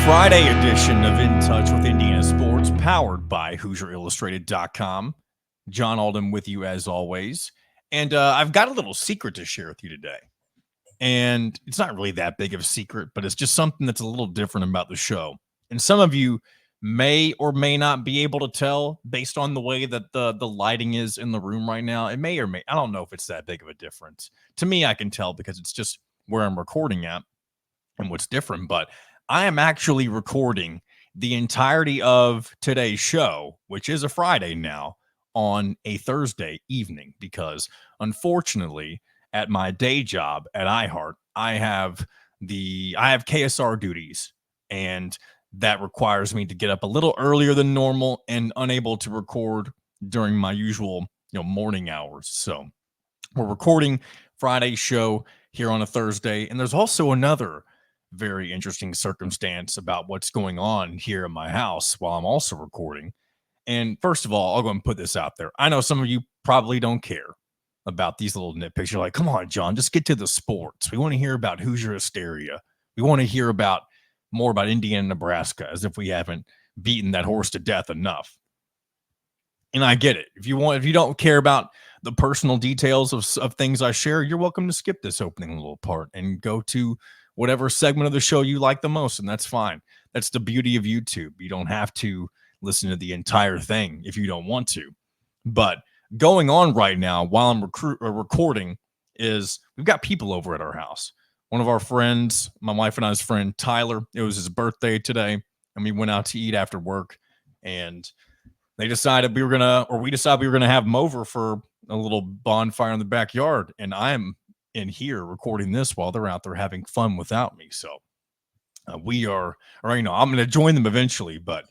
Friday edition of In Touch with Indiana Sports, powered by HoosierIllustrated.com. John Alden with you as always. And I've got a little secret to share with you today. And it's not really that big of a secret, but it's just something that's a little different about the show. And some of you may or may not be able to tell based on the way that the lighting is in the room right now. It may or may, I don't know if it's that big of a difference. To me, I can tell because it's just where I'm recording at and what's different. But I am actually recording the entirety of today's show, which is a Friday now, on a Thursday evening because unfortunately at my day job at iHeart, I have KSR duties, and that requires me to get up a little earlier than normal and unable to record during my usual, morning hours. So we're recording Friday's show here on a Thursday, and there's also another very interesting circumstance about what's going on here in my house while I'm also recording. And first of all, I'll go and put this out there. I know some of you probably don't care about these little nitpicks. You're like, come on, John, just get to the sports. We want to hear about Hoosier Hysteria. We want to hear about more about Indiana, Nebraska, as if we haven't beaten that horse to death enough. And I get it. If you don't care about the personal details of things I share, you're welcome to skip this opening little part and go to whatever segment of the show you like the most, and that's fine. That's the beauty of YouTube. You don't have to listen to the entire thing if you don't want to. But going on right now while I'm recording is we've got people over at our house. One of our friends, my wife and I's friend, Tyler, it was his birthday today, and we went out to eat after work, and we decided we were going to have him over for a little bonfire in the backyard, and I'm in here recording this while they're out there having fun without me. So I'm going to join them eventually, but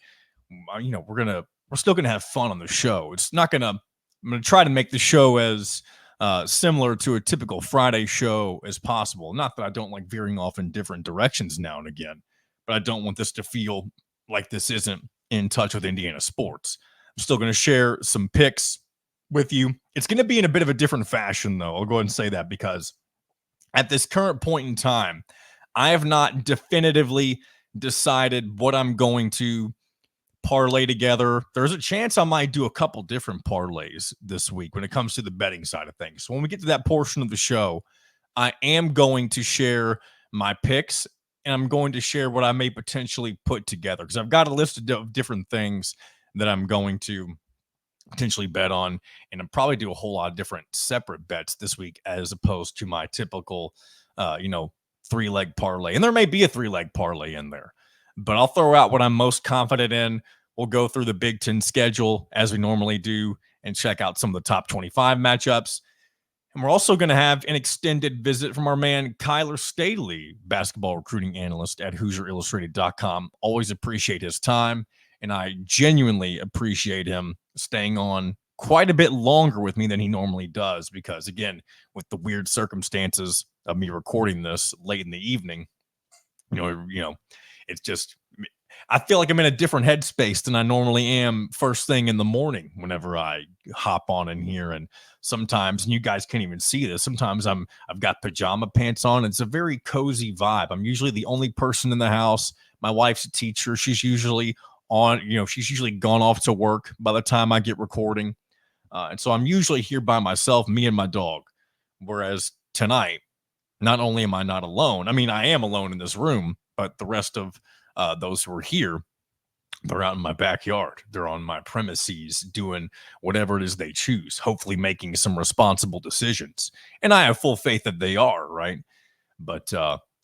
we're still going to have fun on the show. I'm going to try to make the show as similar to a typical Friday show as possible. Not that I don't like veering off in different directions now and again, but I don't want this to feel like this isn't In Touch with Indiana Sports. I'm still going to share some picks with you. It's going to be in a bit of a different fashion, though. I'll go ahead and say that because at this current point in time, I have not definitively decided what I'm going to parlay together. There's a chance I might do a couple different parlays this week when it comes to the betting side of things. So when we get to that portion of the show, I am going to share my picks, and I'm going to share what I may potentially put together because I've got a list of different things that I'm going to potentially bet on, and I'll probably do a whole lot of different separate bets this week as opposed to my typical, 3-leg parlay. And there may be a 3-leg parlay in there, but I'll throw out what I'm most confident in. We'll go through the Big Ten schedule as we normally do and check out some of the top 25 matchups. And we're also going to have an extended visit from our man, Kyler Staley, basketball recruiting analyst at HoosierIllustrated.com. Always appreciate his time, and I genuinely appreciate him staying on quite a bit longer with me than he normally does because, again, with the weird circumstances of me recording this late in the evening, it's just I feel like I'm in a different headspace than I normally am first thing in the morning whenever I hop on in here. And sometimes, and you guys can't even see this, sometimes I've got pajama pants on. It's a very cozy vibe. I'm usually the only person in the house. My wife's a teacher. She's usually gone off to work by the time I get recording. And so I'm usually here by myself, me and my dog. Whereas tonight, not only am I not alone, I mean, I am alone in this room, but the rest of those who are here, they're out in my backyard. They're on my premises doing whatever it is they choose, hopefully making some responsible decisions. And I have full faith that they are, right? But,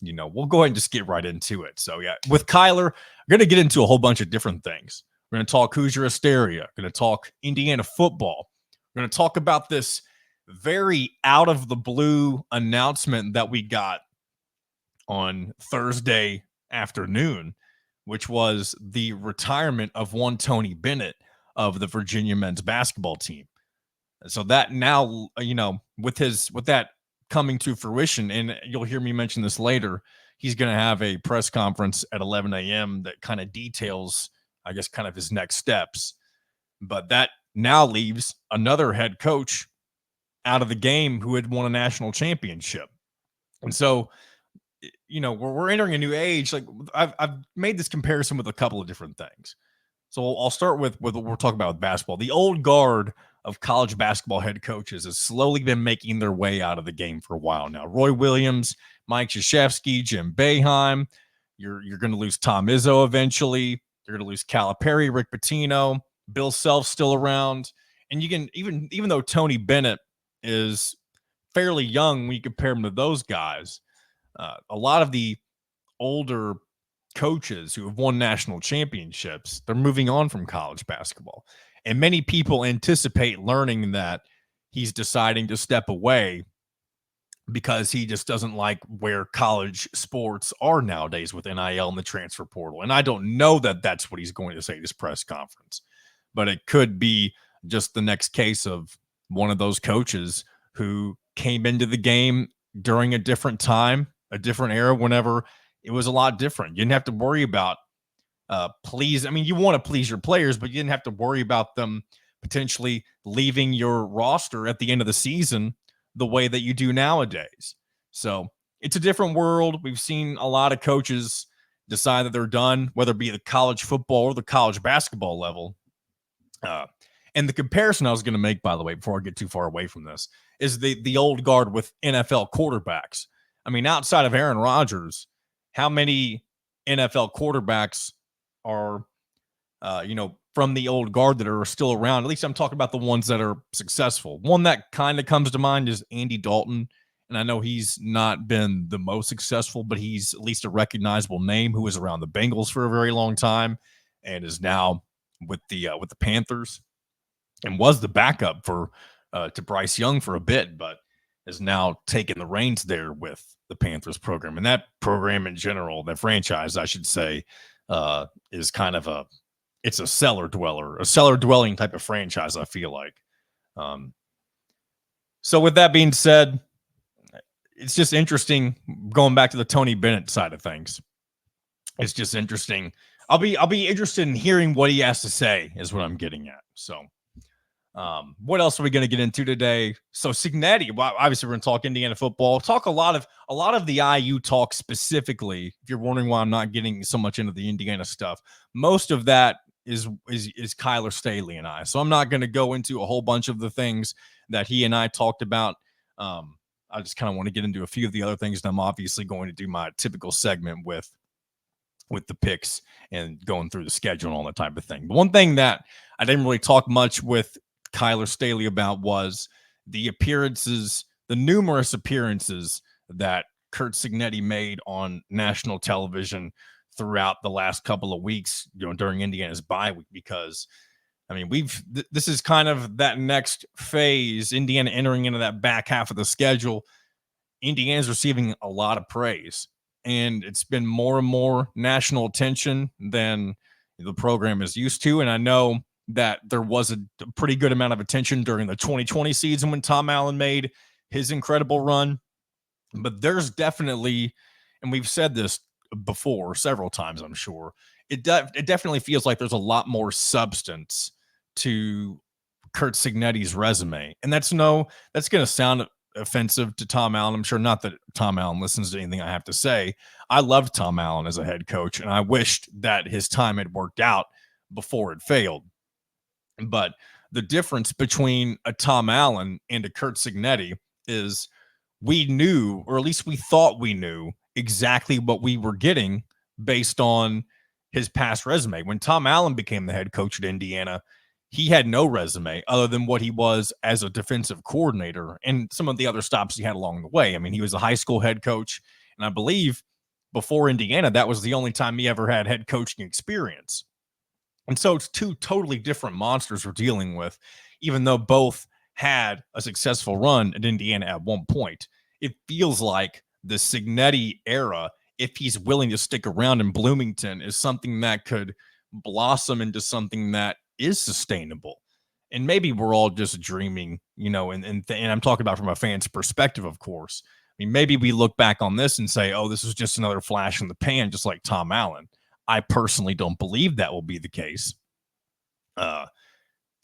we'll go ahead and just get right into it. So, yeah, with Kyler, we're going to get into a whole bunch of different things. We're going to talk Hoosier Hysteria. We're going to talk Indiana football. We're going to talk about this very out of the blue announcement that we got on Thursday afternoon, which was the retirement of one Tony Bennett of the Virginia men's basketball team. So that now, with that coming to fruition, and you'll hear me mention this later, he's going to have a press conference at 11 a.m. that kind of details, I guess, kind of his next steps. But that now leaves another head coach out of the game who had won a national championship. And so we're entering a new age. Like I've made this comparison with a couple of different things. So I'll start with what we're talking about with basketball. The old guard of college basketball head coaches has slowly been making their way out of the game for a while now. Roy Williams, Mike Krzyzewski, Jim Boeheim. You're going to lose Tom Izzo eventually. You're going to lose Calipari, Rick Pitino, Bill Self's still around, and you can even though Tony Bennett is fairly young when you compare him to those guys, a lot of the older coaches who have won national championships, they're moving on from college basketball. And many people anticipate learning that he's deciding to step away because he just doesn't like where college sports are nowadays with NIL and the transfer portal. And I don't know that that's what he's going to say at his press conference, but it could be just the next case of one of those coaches who came into the game during a different time, a different era, whenever it was a lot different. You didn't have to worry about you want to please your players, but you didn't have to worry about them potentially leaving your roster at the end of the season the way that you do nowadays. So it's a different world. We've seen a lot of coaches decide that they're done, whether it be the college football or the college basketball level. And the comparison I was going to make, by the way, before I get too far away from this, is the old guard with NFL quarterbacks. I mean, outside of Aaron Rodgers, how many NFL quarterbacks are, from the old guard that are still around? At least I'm talking about the ones that are successful. One that kind of comes to mind is Andy Dalton. And I know he's not been the most successful, but he's at least a recognizable name who was around the Bengals for a very long time and is now with the Panthers and was the backup to Bryce Young for a bit, but has now taken the reins there with the Panthers program. And that program in general, that franchise, I should say, is kind of it's a cellar dwelling type of franchise, I feel like. So with that being said, it's just interesting going back to the Tony Bennett side of things. It's just interesting. I'll be interested in hearing what he has to say is what I'm getting at. So what else are we going to get into today? So Cignetti, well, obviously we're going to talk Indiana football, talk a lot of the IU talk specifically. If you're wondering why I'm not getting so much into the Indiana stuff, most of that is Kyler Staley and I. So I'm not going to go into a whole bunch of the things that he and I talked about. I just kind of want to get into a few of the other things. And I'm obviously going to do my typical segment with the picks and going through the schedule and all that type of thing. But one thing that I didn't really talk much with Kyler Staley about was the numerous appearances that Curt Cignetti made on national television throughout the last couple of weeks, during Indiana's bye week, because I mean, this is kind of that next phase, Indiana entering into that back half of the schedule. Indiana's receiving a lot of praise, and it's been more and more national attention than the program is used to. And I know that there was a pretty good amount of attention during the 2020 season when Tom Allen made his incredible run. But there's definitely, and we've said this before several times, I'm sure, it definitely feels like there's a lot more substance to Curt Cignetti's resume. And that's going to sound offensive to Tom Allen. I'm sure not that Tom Allen listens to anything I have to say. I loved Tom Allen as a head coach, and I wished that his time had worked out before it failed. But the difference between a Tom Allen and a Curt Cignetti is we knew, or at least we thought we knew, exactly what we were getting based on his past resume. When Tom Allen became the head coach at Indiana, he had no resume other than what he was as a defensive coordinator and some of the other stops he had along the way. I mean, he was a high school head coach, and I believe before Indiana, that was the only time he ever had head coaching experience. And so it's two totally different monsters we're dealing with, even though both had a successful run at Indiana at one point. It feels like the Cignetti era, if he's willing to stick around in Bloomington, is something that could blossom into something that is sustainable. And maybe we're all just dreaming, and I'm talking about from a fan's perspective, of course. I mean, maybe we look back on this and say, oh, this is just another flash in the pan, just like Tom Allen. I personally don't believe that will be the case. And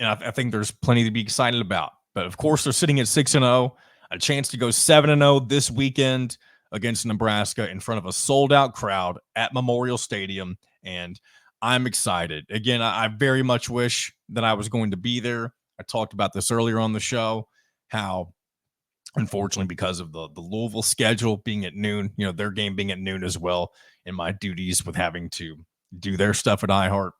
I think there's plenty to be excited about. But, of course, they're sitting at 6-0, a chance to go 7-0 this weekend against Nebraska in front of a sold-out crowd at Memorial Stadium, and I'm excited. Again, I very much wish that I was going to be there. I talked about this earlier on the show, how unfortunately, because of the Louisville schedule being at noon, their game being at noon as well, and my duties with having to do their stuff at iHeart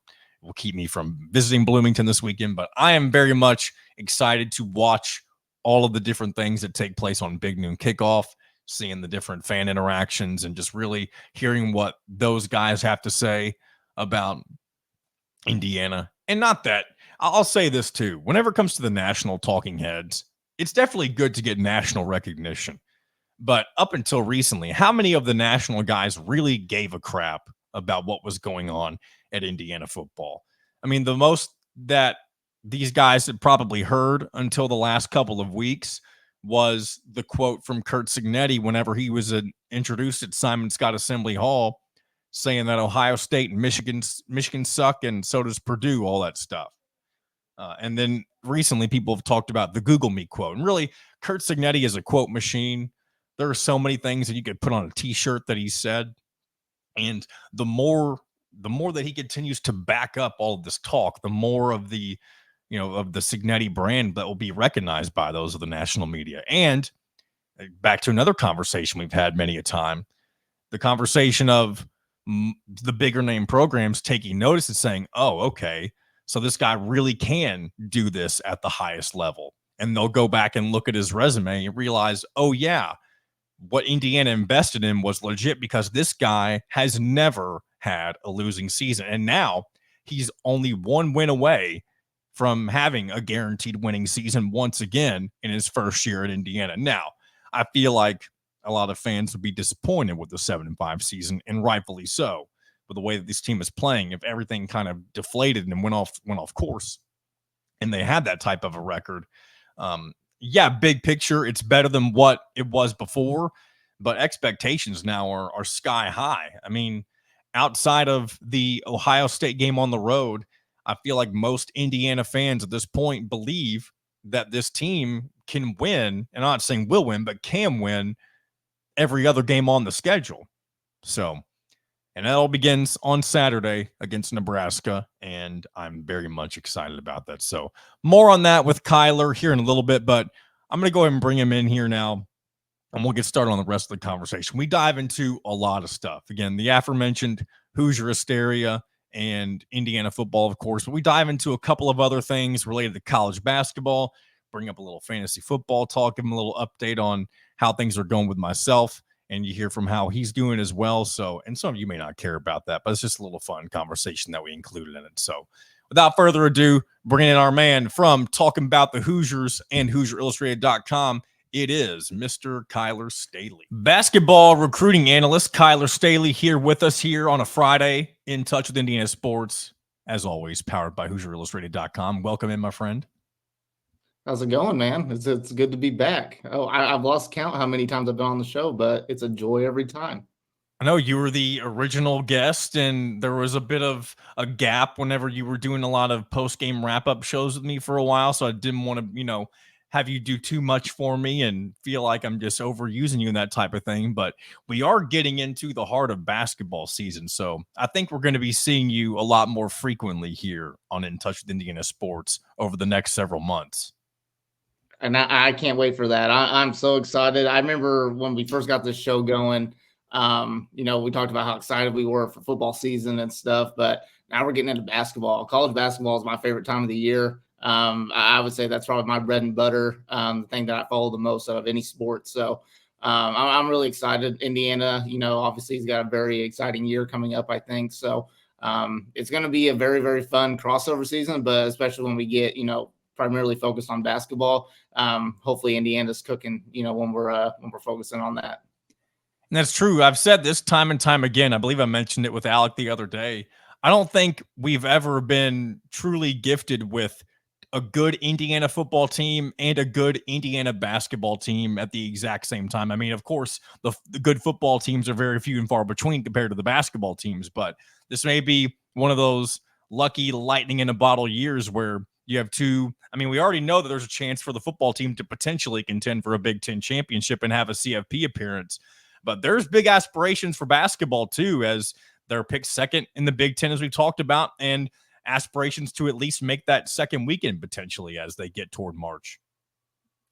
will keep me from visiting Bloomington this weekend. But I am very much excited to watch all of the different things that take place on Big Noon Kickoff, seeing the different fan interactions and just really hearing what those guys have to say about Indiana. And not that, I'll say this too, whenever it comes to the national talking heads, it's definitely good to get national recognition. But up until recently, how many of the national guys really gave a crap about what was going on at Indiana football? I mean, the most that these guys had probably heard until the last couple of weeks was the quote from Kurt Signetti whenever he was introduced at Simon Scott Assembly Hall, saying that Ohio State and Michigan suck, and so does Purdue, all that stuff. And then recently people have talked about the Google Me quote. And really, Kurt Signetti is a quote machine. There are so many things that you could put on a t-shirt that he said. And the more that he continues to back up all of this talk, the more of the, of the Signetti brand that will be recognized by those of the national media. And back to another conversation we've had many a time, the conversation of the bigger name programs taking notice and saying, oh, okay, so this guy really can do this at the highest level. And they'll go back and look at his resume and realize, oh, yeah, what Indiana invested in was legit because this guy has never had a losing season. And now he's only one win away from having a guaranteed winning season once again in his first year at Indiana. Now, I feel like a lot of fans would be disappointed with the 7-5 season, and rightfully so. With the way that this team is playing, if everything kind of deflated and went off course, and they had that type of a record, big picture, it's better than what it was before, but expectations now are sky high. I mean, outside of the Ohio State game on the road, I feel like most Indiana fans at this point believe that this team can win, and I'm not saying will win, but can win every other game on the schedule. So, and that all begins on Saturday against Nebraska, and I'm very much excited about that. So more on that with Kyler here in a little bit, but I'm going to go ahead and bring him in here now, and we'll get started on the rest of the conversation. We dive into a lot of stuff. Again, the aforementioned Hoosier Hysteria and Indiana football, of course, but we dive into a couple of other things related to college basketball, bring up a little fantasy football talk, give him a little update on how things are going with myself, and you hear from how he's doing as well. So, and some of you may not care about that, but it's just a little fun conversation that we included in it. So without further ado, bringing in our man from talking about the Hoosiers and HoosierIllustrated.com, it is Mr. Kyler Staley. Basketball recruiting analyst Kyler Staley here with us here on a Friday, in touch with Indiana sports, as always, powered by HoosierIllustrated.com. Welcome in, my friend. How's it going, man? It's good to be back. Oh, I've lost count how many times I've been on the show, but it's a joy every time. I know you were the original guest, and there was a bit of a gap whenever you were doing a lot of post-game wrap-up shows with me for a while, so I didn't want to, have you do too much for me and feel like I'm just overusing you and that type of thing. But we are getting into the heart of basketball season, so I think we're going to be seeing you a lot more frequently here on In Touch with Indiana Sports over the next several months. And I can't wait for that. I'm so excited. I remember when we first got this show going, we talked about how excited we were for football season and stuff, but now we're getting into basketball. College basketball is my favorite time of the year. I would say that's probably my bread and butter, the thing that I follow the most out of any sport. So I'm really excited. Indiana, obviously he's got a very exciting year coming up, I think. So it's going to be a very, very fun crossover season, but especially when we get, primarily focused on basketball. Hopefully Indiana's cooking, when we're focusing on that. And that's true. I've said this time and time again. I believe I mentioned it with Alec the other day. I don't think we've ever been truly gifted with a good Indiana football team and a good Indiana basketball team at the exact same time. I mean, of course, the good football teams are very few and far between compared to the basketball teams, but this may be one of those lucky lightning in a bottle years where you have two. I mean, we already know that there's a chance for the football team to potentially contend for a Big Ten championship and have a CFP appearance. But there's big aspirations for basketball too, as they're picked second in the Big Ten, as we've talked about, and aspirations to at least make that second weekend potentially as they get toward March.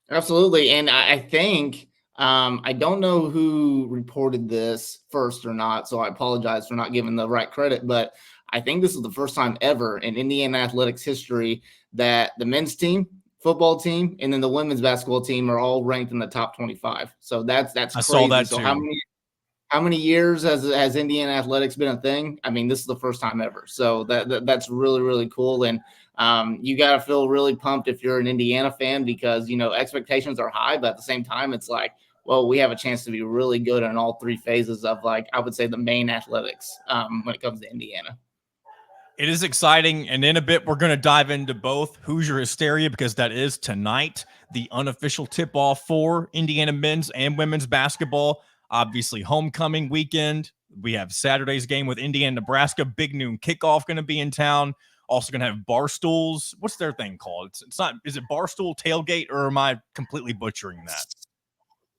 Absolutely. And I think I don't know who reported this first or not, so I apologize for not giving the right credit, but I think this is the first time ever in Indiana athletics history that the men's team, football team, and then the women's basketball team are all ranked in the top 25. So that's I crazy. saw that So too. how many years has Indiana athletics been a thing? I mean, this is the first time ever. So that's really, really cool. And you got to feel really pumped if you're an Indiana fan, because, you know, expectations are high, but at the same time, it's like, well, we have a chance to be really good in all three phases of, like, I would say the main athletics when it comes to Indiana. It is exciting. And in a bit, we're going to dive into both Hoosier Hysteria, because that is tonight, the unofficial tip-off for Indiana men's and women's basketball. Obviously, homecoming weekend. We have Saturday's game with Indiana, Nebraska. Big noon kickoff going to be in town. Also going to have Barstools. What's their thing called? It's not, is it Barstool Tailgate, or am I completely butchering that?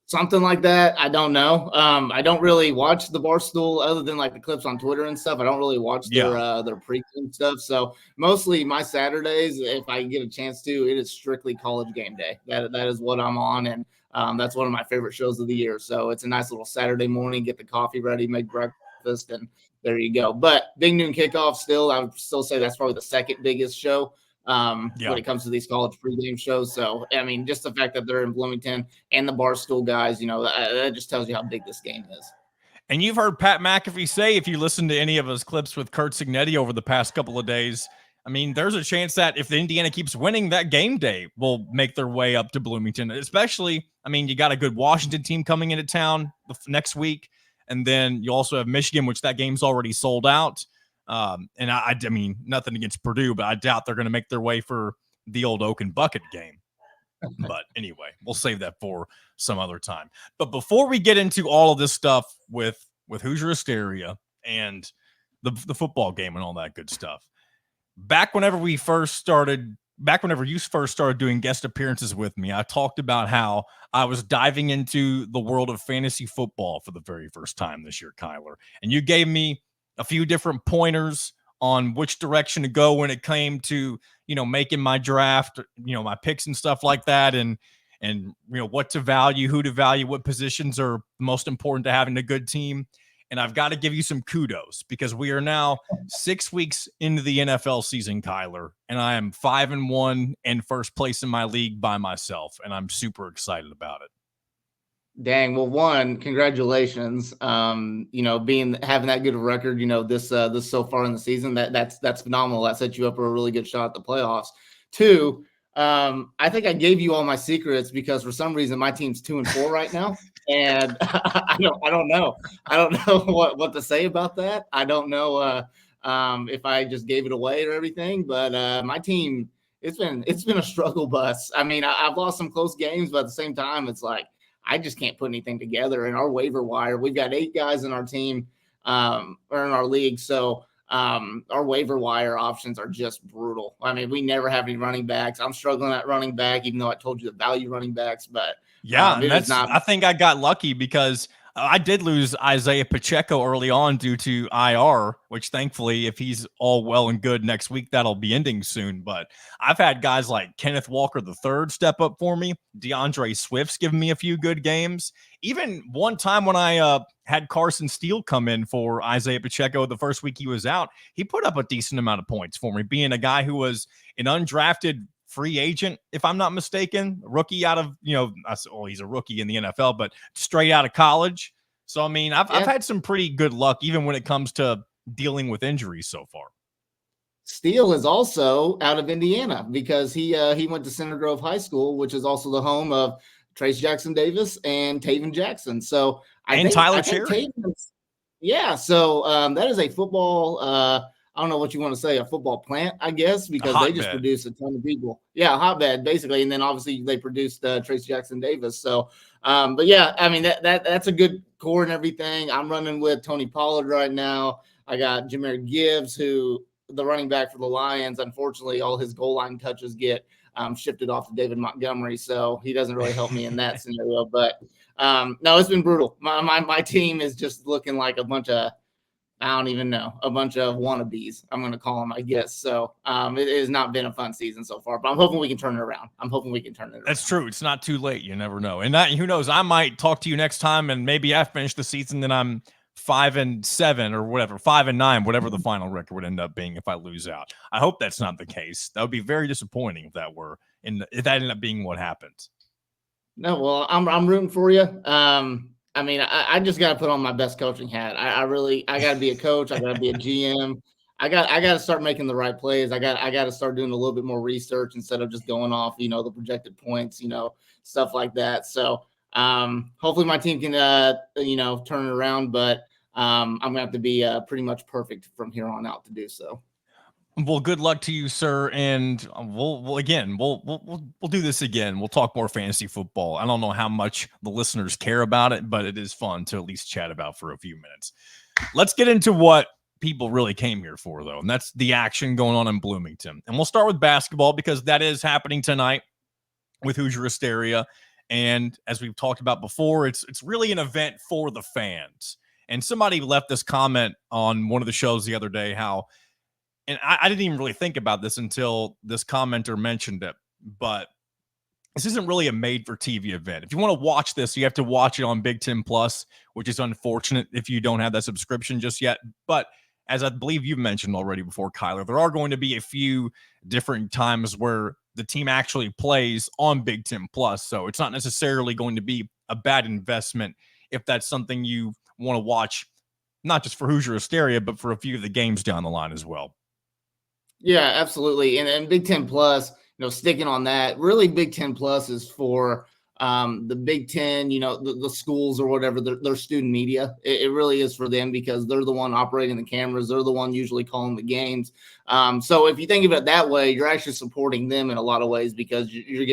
Something like that. I don't know. I don't really watch the Barstool other than like the clips on Twitter and stuff. I don't really watch their pregame stuff. So mostly my Saturdays, if I get a chance to, it is strictly College Game Day. That is what I'm on, and that's one of my favorite shows of the year. So it's a nice little Saturday morning. Get the coffee ready, make breakfast, and there you go. But big noon kickoff, still, I would still say that's probably the second biggest show when it comes to these college pregame shows. So, I mean, just the fact that they're in Bloomington and the Barstool guys, you know, that just tells you how big this game is. And you've heard Pat McAfee say, if you listen to any of his clips with Kurt Signetti over the past couple of days, I mean, there's a chance that if the Indiana keeps winning, that game day will make their way up to Bloomington. Especially, I mean, you got a good Washington team coming into town next week. And then you also have Michigan, which that game's already sold out. And I mean, nothing against Purdue, but I doubt they're going to make their way for the old Oak and Bucket game. But anyway, we'll save that for some other time. But before we get into all of this stuff with Hoosier Hysteria and the football game and all that good stuff, back whenever you first started doing guest appearances with me, I talked about how I was diving into the world of fantasy football for the very first time this year, Kyler. And you gave me a few different pointers on which direction to go when it came to, you know, making my draft, you know, my picks and stuff like that. And, you know, what to value, who to value, what positions are most important to having a good team. And I've got to give you some kudos, because we are now 6 weeks into the NFL season, Kyler, and I am 5-1 and first place in my league by myself. And I'm super excited about it. Dang. Well, one, congratulations. You know, having that good of a record, you know, this so far in the season, that's phenomenal. That sets you up for a really good shot at the playoffs. Two, I think I gave you all my secrets, because for some reason my team's 2-4 right now. And I don't know. I don't know what to say about that. I don't know if I just gave it away or everything, but my team, it's been a struggle bus. I mean, I've lost some close games, but at the same time, it's like I just can't put anything together. In our waiver wire, we've got 8 guys in our team or in our league. So our waiver wire options are just brutal. I mean, we never have any running backs. I'm struggling at running back, even though I told you the value running backs, but yeah, and I think I got lucky, because I did lose Isaiah Pacheco early on due to IR, which thankfully, if he's all well and good next week, that'll be ending soon. But I've had guys like Kenneth Walker III step up for me. DeAndre Swift's given me a few good games. Even one time when I had Carson Steele come in for Isaiah Pacheco the first week he was out, he put up a decent amount of points for me, being a guy who was an undrafted free agent, if I'm not mistaken, rookie out of, you know, he's a rookie in the NFL, but straight out of college. So, I mean, I've had some pretty good luck, even when it comes to dealing with injuries so far. Steele is also out of Indiana, because he went to Center Grove High School, which is also the home of Trace Jackson Davis and Taven Jackson. So I think Tyler Cherry. Yeah. So that is a football, I don't know what you want to say, a football plant, I guess, because they just produce a ton of people. Yeah, a hotbed, basically. And then obviously they produced Trace Jackson Davis. So, but yeah, I mean, that's a good core and everything. I'm running with Tony Pollard right now. I got Jahmyr Gibbs, who the running back for the Lions, unfortunately, all his goal line touches get shifted off to David Montgomery, so he doesn't really help me in that scenario. But no, it's been brutal. My team is just looking like a bunch of, I don't even know, a bunch of wannabes, I'm going to call them, I guess. So it has not been a fun season so far, but I'm hoping we can turn it around. That's true. It's not too late. You never know. And who knows? I might talk to you next time, and maybe I finish the season, then I'm 5-7 or whatever, 5-9, whatever the final record would end up being if I lose out. I hope that's not the case. That would be very disappointing if that were, and if that ended up being what happens. No, well, I'm rooting for you. I mean, I just got to put on my best coaching hat. I got to be a coach. I got to be a GM. I got to start making the right plays. I got to start doing a little bit more research instead of just going off, the projected points, stuff like that. So hopefully my team can, turn it around. But I'm going to have to be pretty much perfect from here on out to do so. Well, good luck to you, sir. And we'll do this again. We'll talk more fantasy football. I don't know how much the listeners care about it, but it is fun to at least chat about for a few minutes. Let's get into what people really came here for, though, and that's the action going on in Bloomington. And we'll start with basketball because that is happening tonight with Hoosier Hysteria. And as we've talked about before, it's really an event for the fans. And somebody left this comment on one of the shows the other day, and I didn't even really think about this until this commenter mentioned it, but this isn't really a made-for-TV event. If you want to watch this, you have to watch it on Big Ten Plus, which is unfortunate if you don't have that subscription just yet. But as I believe you've mentioned already before, Kyler, there are going to be a few different times where the team actually plays on Big Ten Plus, so it's not necessarily going to be a bad investment if that's something you want to watch, not just for Hoosier Hysteria, but for a few of the games down the line as well. Yeah, absolutely. And Big Ten Plus, sticking on that, really Big Ten Plus is for the Big Ten, the schools or whatever, their student media. It really is for them because they're the one operating the cameras. They're the one usually calling the games. So if you think of it that way, you're actually supporting them in a lot of ways because they're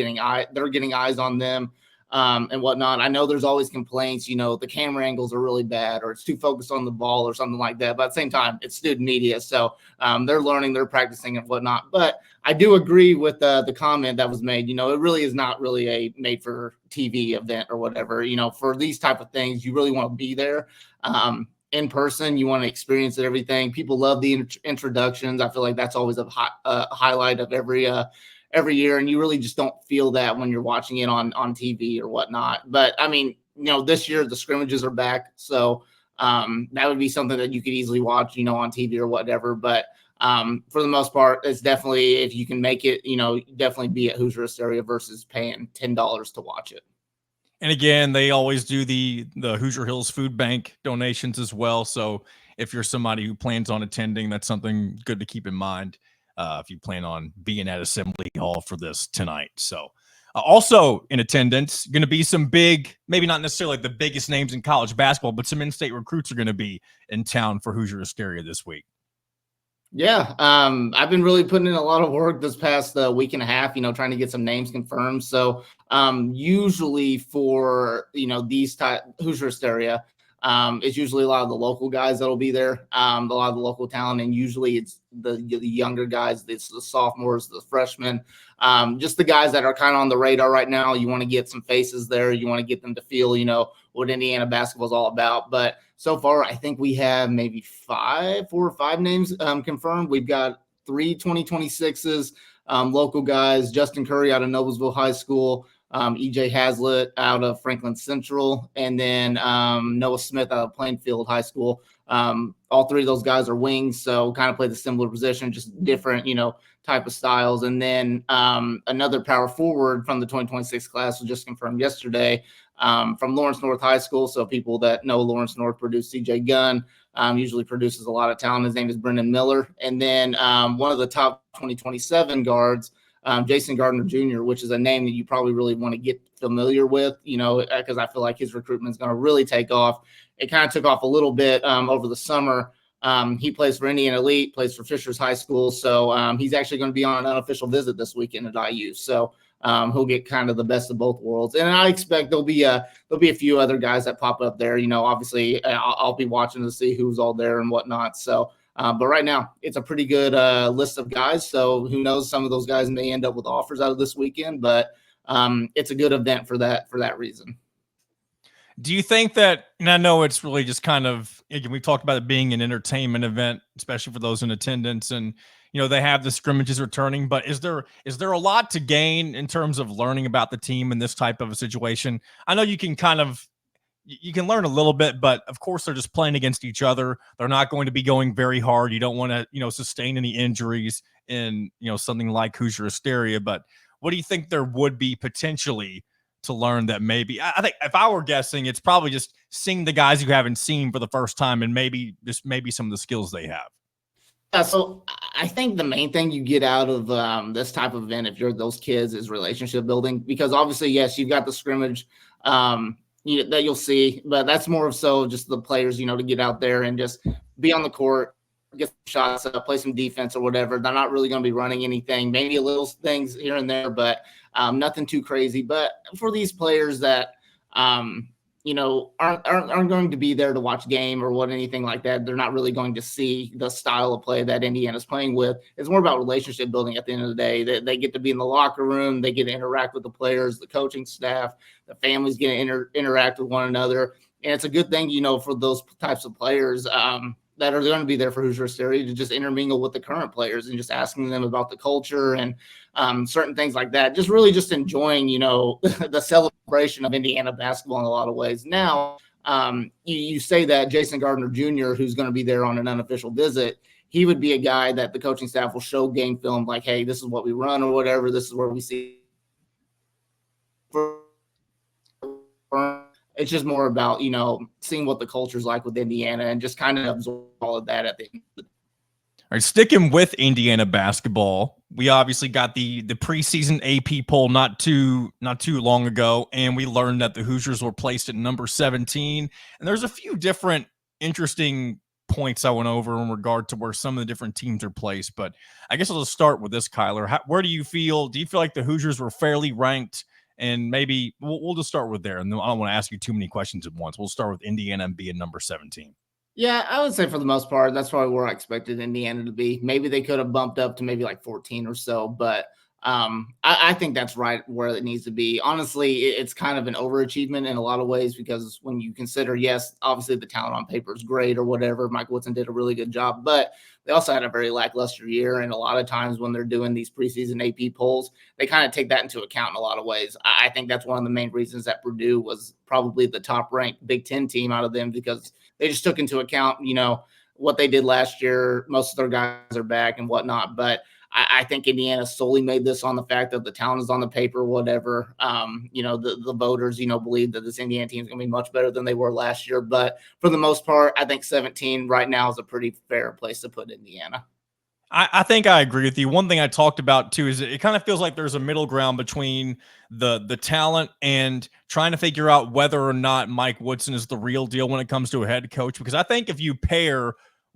getting eyes on them. And whatnot. I know there's always complaints, the camera angles are really bad or it's too focused on the ball or something like that. But at the same time, it's student media. So they're learning, they're practicing and whatnot. But I do agree with the comment that was made. It really is not really a made for TV event or whatever. For these type of things, you really want to be there in person. You want to experience everything. People love the introductions. I feel like that's always a highlight of every year, and you really just don't feel that when you're watching it on TV or whatnot. But I mean, this year the scrimmages are back, so that would be something that you could easily watch, on TV or whatever. But for the most part, it's definitely, if you can make it, definitely be at Hoosier Hysteria versus paying $10 to watch it. And again, they always do the Hoosier Hills Food Bank donations as well. So if you're somebody who plans on attending, that's something good to keep in mind. If you plan on being at Assembly Hall for this tonight. So also in attendance, going to be some big, maybe not necessarily like the biggest names in college basketball, but some in-state recruits are going to be in town for Hoosier Hysteria this week. Yeah, I've been really putting in a lot of work this past week and a half, trying to get some names confirmed. So usually for, these Hoosier Hysteria, it's usually a lot of the local guys that'll be there, a lot of the local talent, and usually it's the younger guys, it's the sophomores, the freshmen, just the guys that are kind of on the radar right now. You want to get some faces there. You want to get them to feel, what Indiana basketball is all about. But so far, I think we have maybe 4 or 5 names confirmed. We've got 3 2026s, local guys, Justin Curry out of Noblesville High School, EJ Hazlitt out of Franklin Central, and then Noah Smith out of Plainfield High School. All 3 of those guys are wings, so kind of play the similar position, just different, type of styles. And then another power forward from the 2026 class was just confirmed yesterday from Lawrence North High School. So people that know Lawrence North produced CJ Gunn, usually produces a lot of talent. His name is Brendan Miller. And then one of the top 2027 guards, Jason Gardner Jr., which is a name that you probably really want to get familiar with, because I feel like his recruitment is going to really take off. It kind of took off a little bit over the summer. He plays for Indiana Elite, plays for Fishers High School. So he's actually going to be on an unofficial visit this weekend at IU. So he'll get kind of the best of both worlds. And I expect there'll be a few other guys that pop up there. Obviously I'll be watching to see who's all there and whatnot. So But right now, it's a pretty good list of guys. So who knows? Some of those guys may end up with offers out of this weekend, but it's a good event for that reason. Do you think that, and I know it's really just kind of, again, we talked about it being an entertainment event, especially for those in attendance, and they have the scrimmages returning, but is there a lot to gain in terms of learning about the team in this type of a situation? I know you can learn a little bit, but of course they're just playing against each other. They're not going to be going very hard. You don't want to, sustain any injuries in, something like Hoosier Hysteria, but what do you think there would be potentially to learn that maybe, I think if I were guessing, it's probably just seeing the guys you haven't seen for the first time and maybe some of the skills they have. So I think the main thing you get out of this type of event, if you're those kids, is relationship building, because obviously, yes, you've got the scrimmage that you'll see, but that's more of so just the players, to get out there and just be on the court, get some shots up, play some defense or whatever. They're not really going to be running anything, maybe a little things here and there, but nothing too crazy. But for these players that, aren't going to be there to watch game or anything like that, they're not really going to see the style of play that Indiana's playing with. It's more about relationship building at the end of the day. They get to be in the locker room. They get to interact with the players, the coaching staff, the families get to interact with one another. And it's a good thing, for those types of players that are going to be there for Hoosier Hysteria to just intermingle with the current players and just asking them about the culture and certain things like that. Just really just enjoying, the celebration of Indiana basketball in a lot of ways. Now, you say that Jason Gardner Jr., who's going to be there on an unofficial visit, he would be a guy that the coaching staff will show game film like, hey, this is what we run or whatever. This is where we see. It's just more about, seeing what the culture's like with Indiana and just kind of absorb all of that at the end. All right, sticking with Indiana basketball, we obviously got the preseason AP poll not too long ago, and we learned that the Hoosiers were placed at number 17. And there's a few different interesting points I went over in regard to where some of the different teams are placed. But I guess I'll just start with this, Kyler. Where do you feel? Do you feel like the Hoosiers were fairly ranked? And maybe we'll just start with there. And I don't want to ask you too many questions at once. We'll start with Indiana and being number 17. Yeah, I would say for the most part, that's probably where I expected Indiana to be. Maybe they could have bumped up to maybe like 14 or so, but I think that's right where it needs to be. Honestly, it's kind of an overachievement in a lot of ways, because when you consider, yes, obviously the talent on paper is great or whatever. Mike Woodson did a really good job, but they also had a very lackluster year. And a lot of times when they're doing these preseason AP polls, they kind of take that into account in a lot of ways. I think that's one of the main reasons that Purdue was probably the top ranked Big Ten team out of them, because they just took into account, what they did last year. Most of their guys are back and whatnot, but I think Indiana solely made this on the fact that the talent is on the paper, whatever. The voters, believe that this Indiana team is going to be much better than they were last year. But for the most part, I think 17 right now is a pretty fair place to put Indiana. I think I agree with you. One thing I talked about too is it kind of feels like there's a middle ground between the talent and trying to figure out whether or not Mike Woodson is the real deal when it comes to a head coach. Because I think if you pair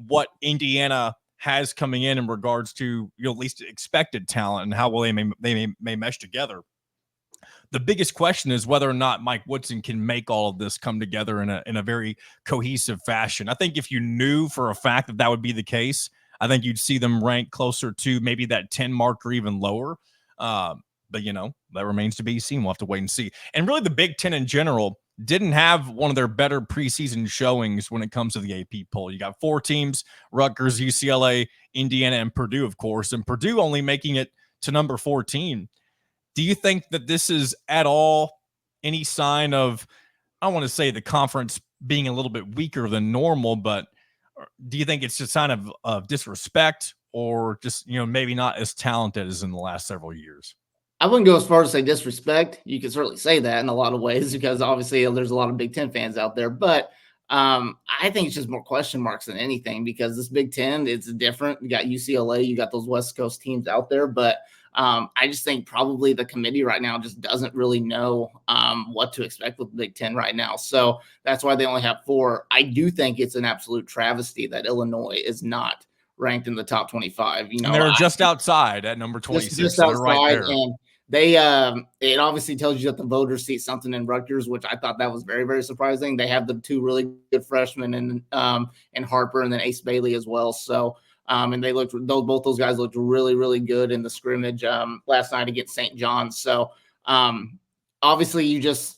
what Indiana has coming in regards to at least expected talent and how well they may mesh together, the biggest question is whether or not Mike Woodson can make all of this come together in a very cohesive fashion. I think if you knew for a fact that would be the case, I think you'd see them rank closer to maybe that 10 mark or even lower. But that remains to be seen. We'll have to wait and see. And really the Big Ten in general didn't have one of their better preseason showings when it comes to the AP poll. You got 4 teams: Rutgers, UCLA, Indiana, and Purdue, of course. And Purdue only making it to number 14. Do you think that this is at all any sign of, I don't want to say the conference being a little bit weaker than normal, but do you think it's just a sign of disrespect, or just, maybe not as talented as in the last several years? I wouldn't go as far as say disrespect. You could certainly say that in a lot of ways, because obviously there's a lot of Big Ten fans out there. But I think it's just more question marks than anything, because this Big Ten, it's different. You got UCLA, you got those West Coast teams out there. But I just think probably the committee right now just doesn't really know what to expect with the Big Ten right now. So that's why they only have 4. I do think it's an absolute travesty that Illinois is not ranked in the top 25. And they're just outside at number 26. Just so outside, they're right there. and it obviously tells you that the voters see something in Rutgers, which I thought that was very, very surprising. They have the two really good freshmen and Harper and then Ace Bailey as well. So and both those guys looked really, really good in the scrimmage last night against St. John's. So obviously you just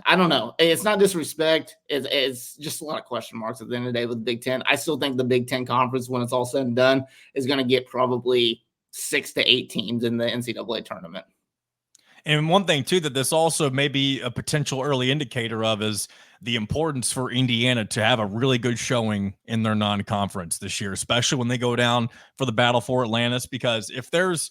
I don't know. It's not disrespect. It's just a lot of question marks at the end of the day with the Big Ten. I still think the Big Ten conference, when it's all said and done, is going to get probably 6 to 8 teams in the NCAA tournament. And one thing, too, that this also may be a potential early indicator of is the importance for Indiana to have a really good showing in their non-conference this year, especially when they go down for the battle for Atlantis. Because if there's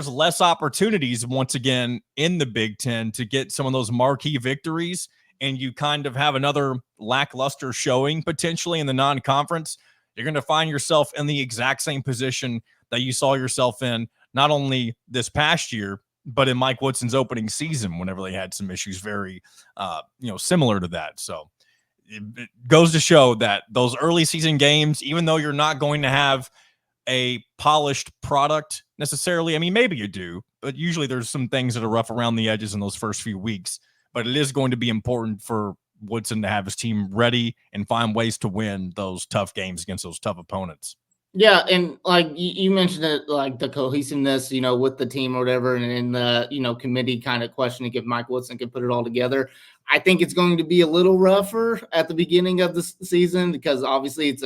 less opportunities, once again, in the Big Ten to get some of those marquee victories, and you kind of have another lackluster showing potentially in the non-conference, you're going to find yourself in the exact same position that you saw yourself in not only this past year, but in Mike Woodson's opening season, whenever they had some issues very, similar to that. So it goes to show that those early season games, even though you're not going to have a polished product necessarily, I mean, maybe you do, but usually there's some things that are rough around the edges in those first few weeks. But it is going to be important for Woodson to have his team ready and find ways to win those tough games against those tough opponents. Yeah, and like you mentioned it, like the cohesiveness, with the team or whatever, and in the committee kind of questioning if Mike Woodson can put it all together. I think it's going to be a little rougher at the beginning of the season because obviously it's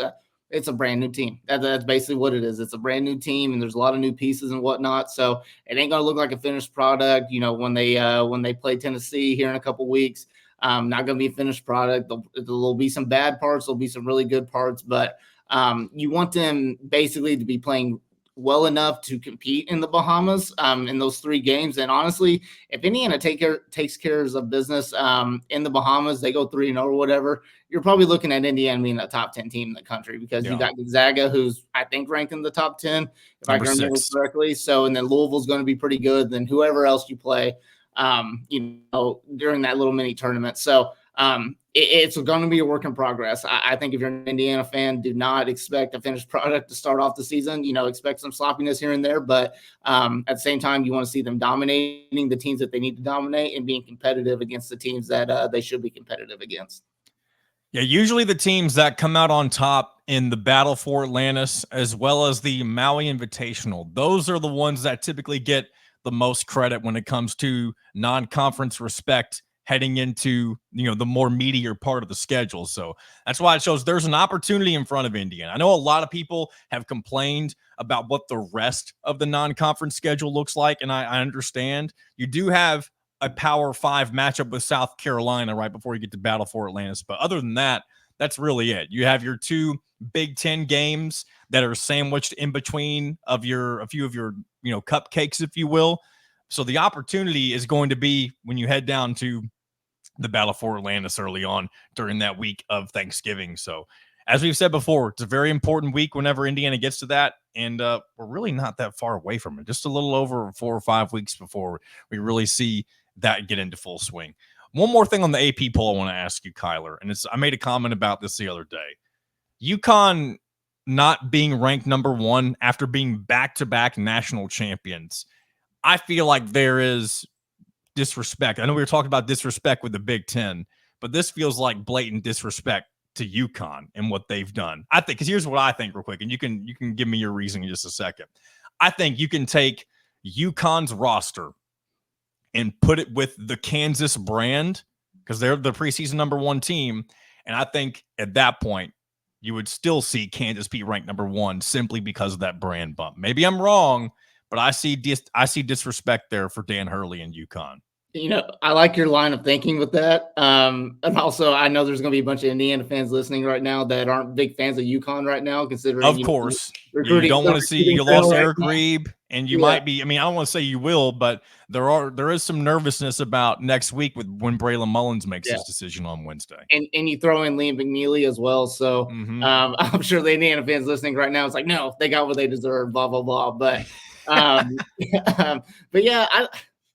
a brand new team. That's basically what it is. It's a brand new team, and there's a lot of new pieces and whatnot. So it ain't gonna look like a finished product. When they play Tennessee here in a couple weeks, not gonna be a finished product. There'll be some bad parts. There'll be some really good parts, but you want them basically to be playing well enough to compete in the Bahamas in those 3 games. And honestly, if Indiana takes care of business in the Bahamas, they go 3-0 or whatever, you're probably looking at Indiana being a top 10 team in the country because you got Gonzaga, who's I think ranked in the top 10, if I can remember correctly. So, and then Louisville's going to be pretty good. Then whoever else you play, during that little mini tournament. So, it's going to be a work in progress. I think if you're an Indiana fan, do not expect a finished product to start off the season. Expect some sloppiness here and there, but at the same time, you want to see them dominating the teams that they need to dominate and being competitive against the teams that they should be competitive against. Yeah, usually the teams that come out on top in the battle for Atlantis, as well as the Maui Invitational, those are the ones that typically get the most credit when it comes to non-conference respect heading into, the more meatier part of the schedule. So that's why it shows there's an opportunity in front of Indiana. I know a lot of people have complained about what the rest of the non-conference schedule looks like, and I understand. You do have a Power 5 matchup with South Carolina right before you get to battle for Atlantis. But other than that, that's really it. You have your 2 Big Ten games that are sandwiched in between a few of your, cupcakes, if you will. So the opportunity is going to be when you head down to the battle for Atlantis early on during that week of Thanksgiving. So as we've said before, it's a very important week whenever Indiana gets to that. And we're really not that far away from it. Just a little over 4 or 5 weeks before we really see that get into full swing. One more thing on the AP poll I want to ask you, Kyler, and I made a comment about this the other day. UConn not being ranked number 1 after being back-to-back national champions. I feel like there is disrespect. I know we were talking about disrespect with the Big Ten, but this feels like blatant disrespect to UConn and what they've done. I think, because here's what I think real quick, and you can give me your reasoning in just a second. I think you can take UConn's roster and put it with the Kansas brand because they're the preseason number 1 team. And I think at that point, you would still see Kansas be ranked number 1 simply because of that brand bump. Maybe I'm wrong, but I see disrespect there for Dan Hurley and UConn. I like your line of thinking with that. And also, I know there's going to be a bunch of Indiana fans listening right now that aren't big fans of UConn right now, considering, of course, you don't want to see you lost Eric Reeb, and you might be. I mean, I don't want to say you will, but there is some nervousness about next week when Braylon Mullins makes his decision on Wednesday, and you throw in Liam McNeely as well. So I'm sure the Indiana fans listening right now, it's like, no, they got what they deserve, blah blah blah. But but yeah,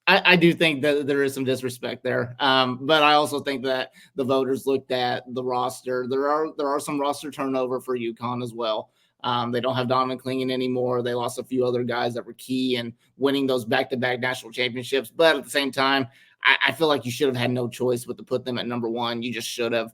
I do think that there is some disrespect there. But I also think that the voters looked at the roster. There are some roster turnover for UConn as well. They don't have Donovan Clingan anymore. They lost a few other guys that were key in winning those back-to-back national championships. But at the same time, I feel like you should have had no choice but to put them at number one. You just should have.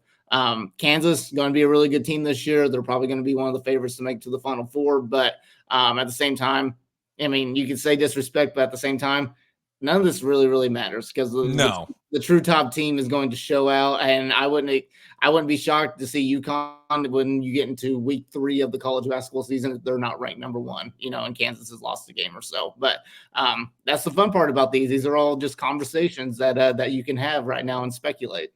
Kansas going to be a really good team this year. They're probably going to be one of the favorites to make to the Final Four. But at the same time, I mean, you can say disrespect, but at the same time, none of this really matters because the true top team is going to show out. And I wouldn't be shocked to see UConn when you get into week 3 of the college basketball season if they're not ranked number 1, and Kansas has lost a game or so. But that's the fun part about these. These are all just conversations that you can have right now and speculate.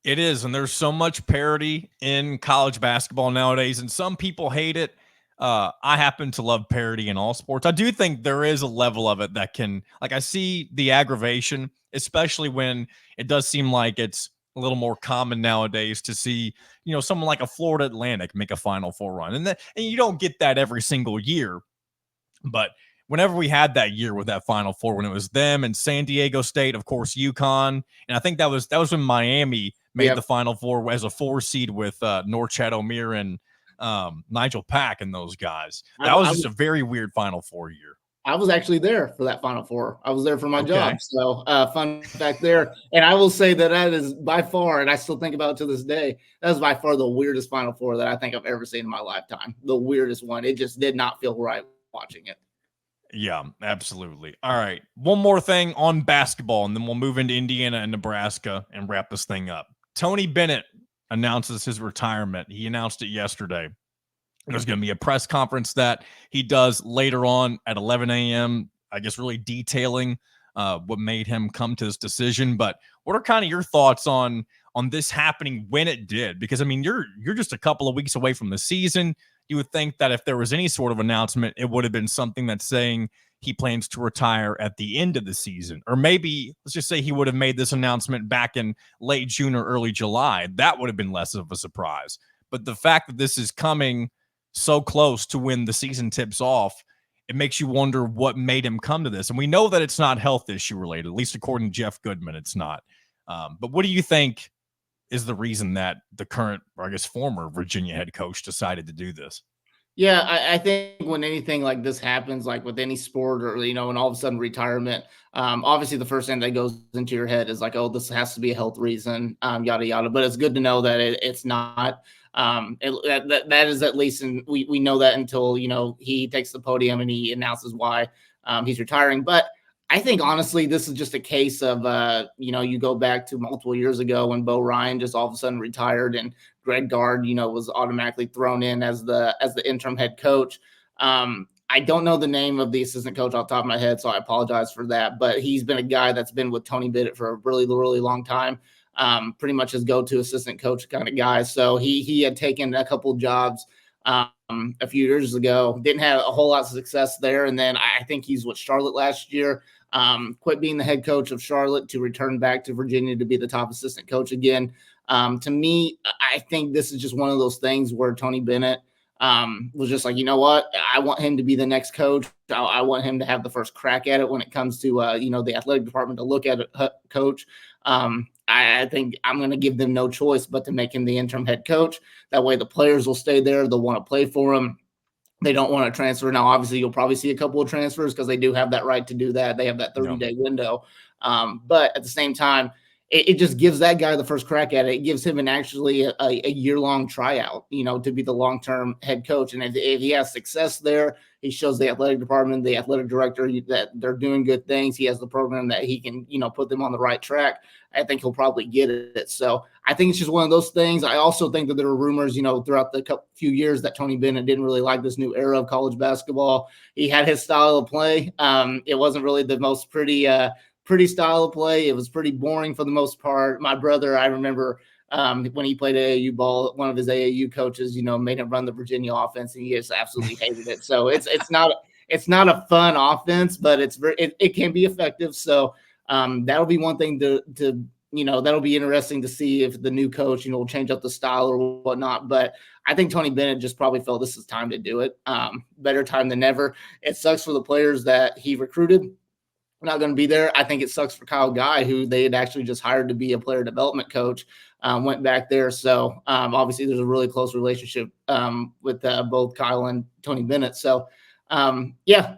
It is, and there's so much parity in college basketball nowadays, and some people hate it. I happen to love parity in all sports. I do think there is a level of it that can, like, I see the aggravation, especially when it does seem like it's a little more common nowadays to see, someone like a Florida Atlantic make a Final Four run. And you don't get that every single year. But whenever we had that year with that Final Four, when it was them and San Diego State, of course, UConn, and I think that was when Miami made the Final Four as a 4 seed with Norchad Omier and Nigel Pack and those guys. That was just a very weird Final Four year. I was actually there for that Final Four. I was there for my job. So fun fact there. And I will say that is by far, and I still think about it to this day, that is by far the weirdest Final Four that I think I've ever seen in my lifetime. The weirdest one. It just did not feel right watching it. Yeah, absolutely. All right. One more thing on basketball, and then we'll move into Indiana and Nebraska and wrap this thing up. Tony Bennett announces his retirement. He announced it yesterday. There's going to be a press conference that he does later on at 11 a.m., I guess really detailing what made him come to this decision. But what are kind of your thoughts on this happening when it did? Because, I mean, you're just a couple of weeks away from the season. You would think that if there was any sort of announcement, it would have been something that's saying he plans to retire at the end of the season. Or maybe, let's just say he would have made this announcement back in late June or early July. That would have been less of a surprise. But the fact that this is coming so close to when the season tips off, it makes you wonder what made him come to this. And we know that it's not health issue related, at least according to Jeff Goodman, it's not. But what do you think is the reason that the current, or I guess former Virginia head coach decided to do this? Yeah, I think when anything like this happens, like with any sport or, and all of a sudden retirement, obviously the first thing that goes into your head is like, oh, this has to be a health reason, yada, yada. But it's good to know that it's not. That is at least, and we know that until, he takes the podium and he announces why he's retiring. But I think, honestly, this is just a case of, you go back to multiple years ago when Bo Ryan just all of a sudden retired and Greg Gard, was automatically thrown in as the interim head coach. I don't know the name of the assistant coach off the top of my head, so I apologize for that. But he's been a guy that's been with Tony Bennett for a really, really long time. Pretty much his go-to assistant coach kind of guy. So he had taken a couple jobs a few years ago, didn't have a whole lot of success there. And then I think he's with Charlotte last year, quit being the head coach of Charlotte to return back to Virginia to be the top assistant coach again. To me, I think this is just one of those things where Tony Bennett was just like, you know what, I want him to be the next coach. I want him to have the first crack at it when it comes to, the athletic department to look at it, coach. I think I'm going to give them no choice but to make him the interim head coach. That way the players will stay there. They'll want to play for him. They don't want to transfer. Now, obviously, you'll probably see a couple of transfers because they do have that right to do that. They have that 30-day window. But at the same time, it just gives that guy the first crack at it. It gives him a year-long tryout, to be the long-term head coach. And if he has success there, he shows the athletic department, the athletic director that they're doing good things. He has the program that he can, put them on the right track. I think he'll probably get it. So I think it's just one of those things. I also think that there are rumors, throughout the few years that Tony Bennett didn't really like this new era of college basketball. He had his style of play. It wasn't really the most pretty style of play. It was pretty boring for the most part. My brother, I remember when he played AAU ball, one of his AAU coaches, made him run the Virginia offense, and he just absolutely hated it. So it's not a fun offense, but it can be effective. So that'll be one thing to that'll be interesting to see if the new coach, will change up the style or whatnot. But I think Tony Bennett just probably felt this is time to do it. Better time than never. It sucks for the players that he recruited. not going to be there. I think it sucks for Kyle Guy, who they had actually just hired to be a player development coach, went back there. So obviously there's a really close relationship with both Kyle and Tony Bennett. So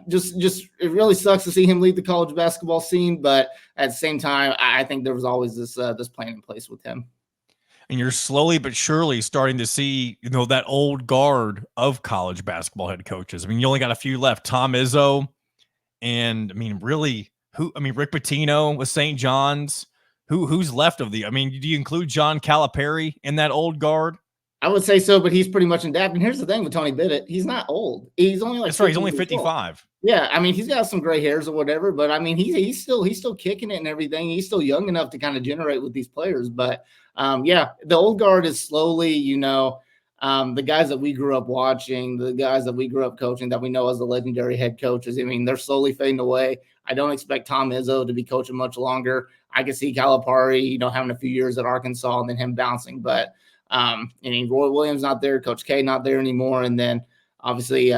just it really sucks to see him leave the college basketball scene. But at the same time, I think there was always this plan in place with him. And you're slowly but surely starting to see, that old guard of college basketball head coaches. I mean, you only got a few left. Tom Izzo, and really, Rick Pitino with St. John's. Who's left of the? I mean, do you include John Calipari in that old guard? I would say so, but he's pretty much adapting. Here's the thing with Tony Bennett: he's not old. He's only like that's right. He's only 55. Yeah, I mean, he's got some gray hairs or whatever, but I mean, he's still kicking it and everything. He's still young enough to kind of generate with these players. But the old guard is slowly, the guys that we grew up watching, the guys that we grew up coaching, that we know as the legendary head coaches. I mean, they're slowly fading away. I don't expect Tom Izzo to be coaching much longer. I can see Calipari, having a few years at Arkansas and then him bouncing. But Roy Williams not there, Coach K not there anymore, and then obviously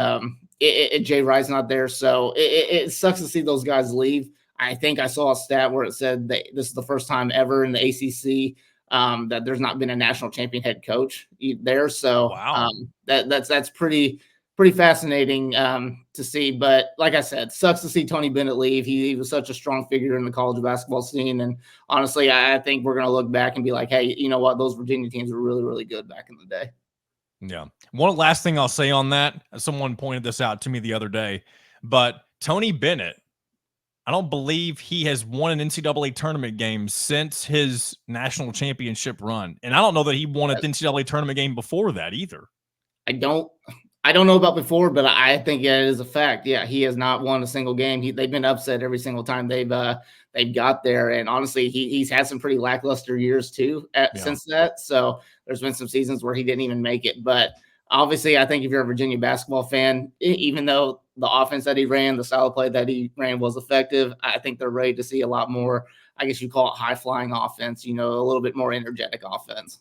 Jay Wright's not there. So it sucks to see those guys leave. I think I saw a stat where it said that this is the first time ever in the ACC that there's not been a national champion head coach there. So wow. That's pretty fascinating to see. But like I said, sucks to see Tony Bennett leave. He was such a strong figure in the college basketball scene. And honestly, I think we're going to look back and be like, hey, you know what? Those Virginia teams were really, really good back in the day. Yeah. One last thing I'll say on that, someone pointed this out to me the other day, but Tony Bennett, I don't believe he has won an NCAA tournament game since his national championship run. And I don't know that he won an NCAA tournament game before that either. I don't know about before, but I think it is a fact. Yeah, he has not won a single game. They've been upset every single time they've got there. And honestly, he's had some pretty lackluster years too since that. So there's been some seasons where he didn't even make it. But obviously, I think if you're a Virginia basketball fan, even though the offense that he ran, the style of play that he ran was effective, I think they're ready to see a lot more, I guess you call it high-flying offense, a little bit more energetic offense.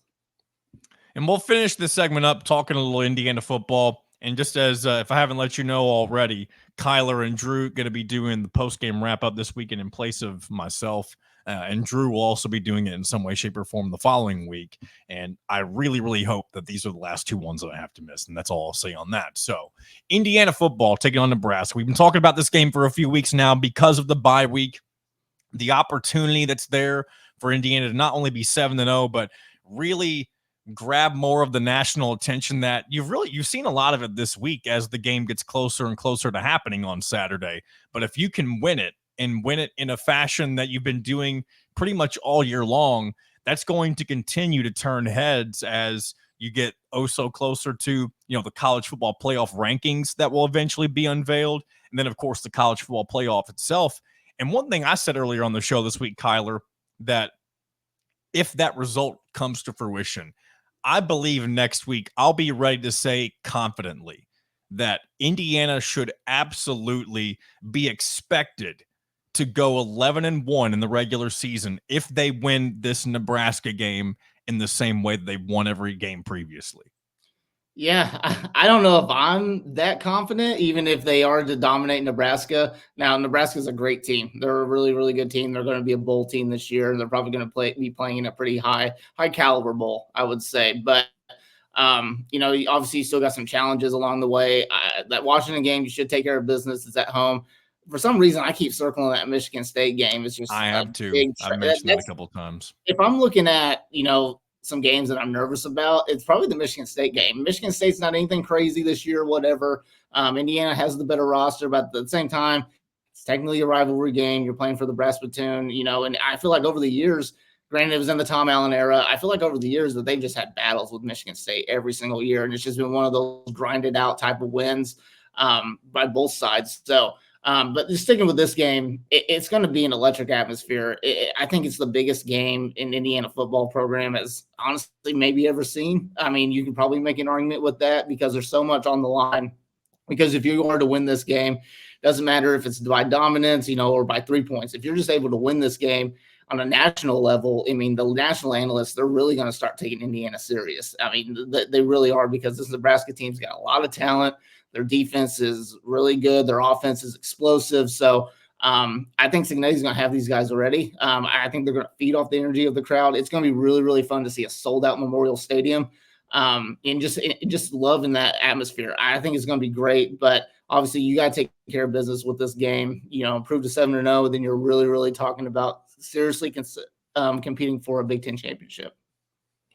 And we'll finish this segment up talking a little Indiana football. And just as if I haven't let you know already, Kyler and Drew going to be doing the post-game wrap-up this weekend in place of myself. And Drew will also be doing it in some way, shape, or form the following week. And I really, really hope that these are the last two ones that I have to miss. And that's all I'll say on that. So Indiana football taking on Nebraska. We've been talking about this game for a few weeks now because of the bye week, the opportunity that's there for Indiana to not only be 7-0, but really grab more of the national attention that you've seen a lot of it this week as the game gets closer and closer to happening on Saturday. But if you can win it and win it in a fashion that you've been doing pretty much all year long, that's going to continue to turn heads as you get so closer to, the college football playoff rankings that will eventually be unveiled. And then of course the college football playoff itself. And one thing I said earlier on the show this week, Kyler, that if that result comes to fruition, I believe next week I'll be ready to say confidently that Indiana should absolutely be expected to go 11-1 in the regular season if they win this Nebraska game in the same way that they've won every game previously. Yeah, I don't know if I'm that confident, even if they are to dominate Nebraska. Now, Nebraska's a great team. They're a really, really good team. They're going to be a bowl team this year. They're probably going to be playing in a pretty high caliber bowl, I would say. But, obviously you still got some challenges along the way. That Washington game, you should take care of business. It's at home. For some reason, I keep circling that Michigan State game. It's just I have to. I've mentioned that a couple of times. If I'm looking at, some games that I'm nervous about, it's probably the Michigan State game. Michigan State's not anything crazy this year, whatever. Indiana has the better roster, but at the same time, it's technically a rivalry game. You're playing for the brass platoon, and I feel like over the years, granted it was in the Tom Allen era, I feel like over the years that they've just had battles with Michigan State every single year, and it's just been one of those grinded out type of wins by both sides. So, but just sticking with this game, it's going to be an electric atmosphere. I think it's the biggest game in Indiana football program as honestly maybe ever seen. I mean, you can probably make an argument with that because there's so much on the line. Because if you are to win this game, doesn't matter if it's by dominance, or by 3 points. If you're just able to win this game on a national level, I mean, the national analysts, they're really going to start taking Indiana serious. I mean, they really are, because this Nebraska team's got a lot of talent. Their defense is really good. Their offense is explosive. So I think Cignetti's going to have these guys already. I think they're going to feed off the energy of the crowd. It's going to be really, really fun to see a sold-out Memorial Stadium, and just loving that atmosphere. I think it's going to be great, but obviously you got to take care of business with this game. Improve to 7-0, then you're really, really talking about seriously competing for a Big Ten championship.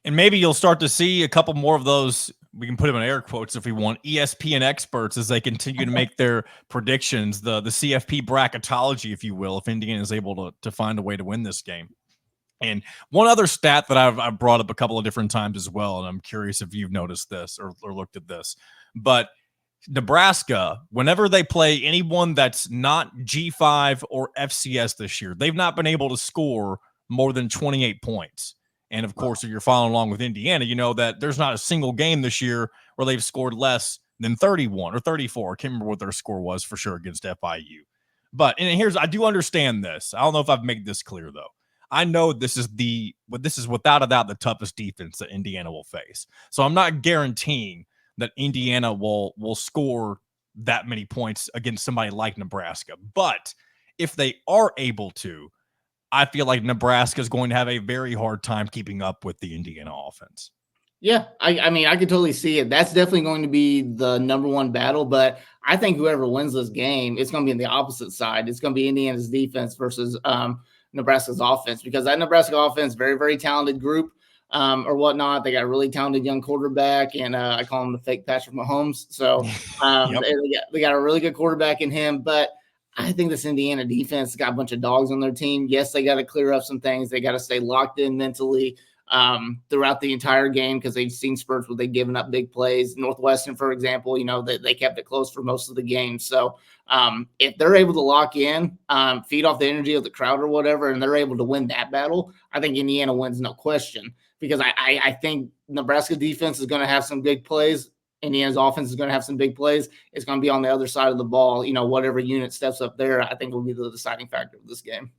And maybe you'll start to see a couple more of those, we can put them in air quotes if we want, ESPN experts as they continue to make their predictions, the CFP bracketology, if you will, if Indiana is able to find a way to win this game. And one other stat that I've brought up a couple of different times as well, and I'm curious if you've noticed this or looked at this, but Nebraska, whenever they play anyone that's not G5 or FCS this year, they've not been able to score more than 28 points. And of course, if you're following along with Indiana, you know that there's not a single game this year where they've scored less than 31 or 34. I can't remember what their score was for sure against FIU. But I do understand this. I don't know if I've made this clear though. I know this is without a doubt the toughest defense that Indiana will face. So I'm not guaranteeing that Indiana will score that many points against somebody like Nebraska. But if they are able to, I feel like Nebraska is going to have a very hard time keeping up with the Indiana offense. Yeah, I mean, I could totally see it. That's definitely going to be the number one battle, but I think whoever wins this game, it's going to be on the opposite side. It's going to be Indiana's defense versus Nebraska's offense, because that Nebraska offense, very, very talented group or whatnot. They got a really talented young quarterback, and I call him the fake Patrick Mahomes. So yep. they got a really good quarterback in him, but I think this Indiana defense got a bunch of dogs on their team. Yes, they got to clear up some things. They got to stay locked in mentally throughout the entire game, because they've seen spurts where they've given up big plays. Northwestern, for example, they kept it close for most of the game. So if they're able to lock in, feed off the energy of the crowd or whatever, and they're able to win that battle, I think Indiana wins, no question, because I think Nebraska defense is going to have some big plays. Indiana's offense is going to have some big plays. It's going to be on the other side of the ball. Whatever unit steps up there, I think will be the deciding factor of this game.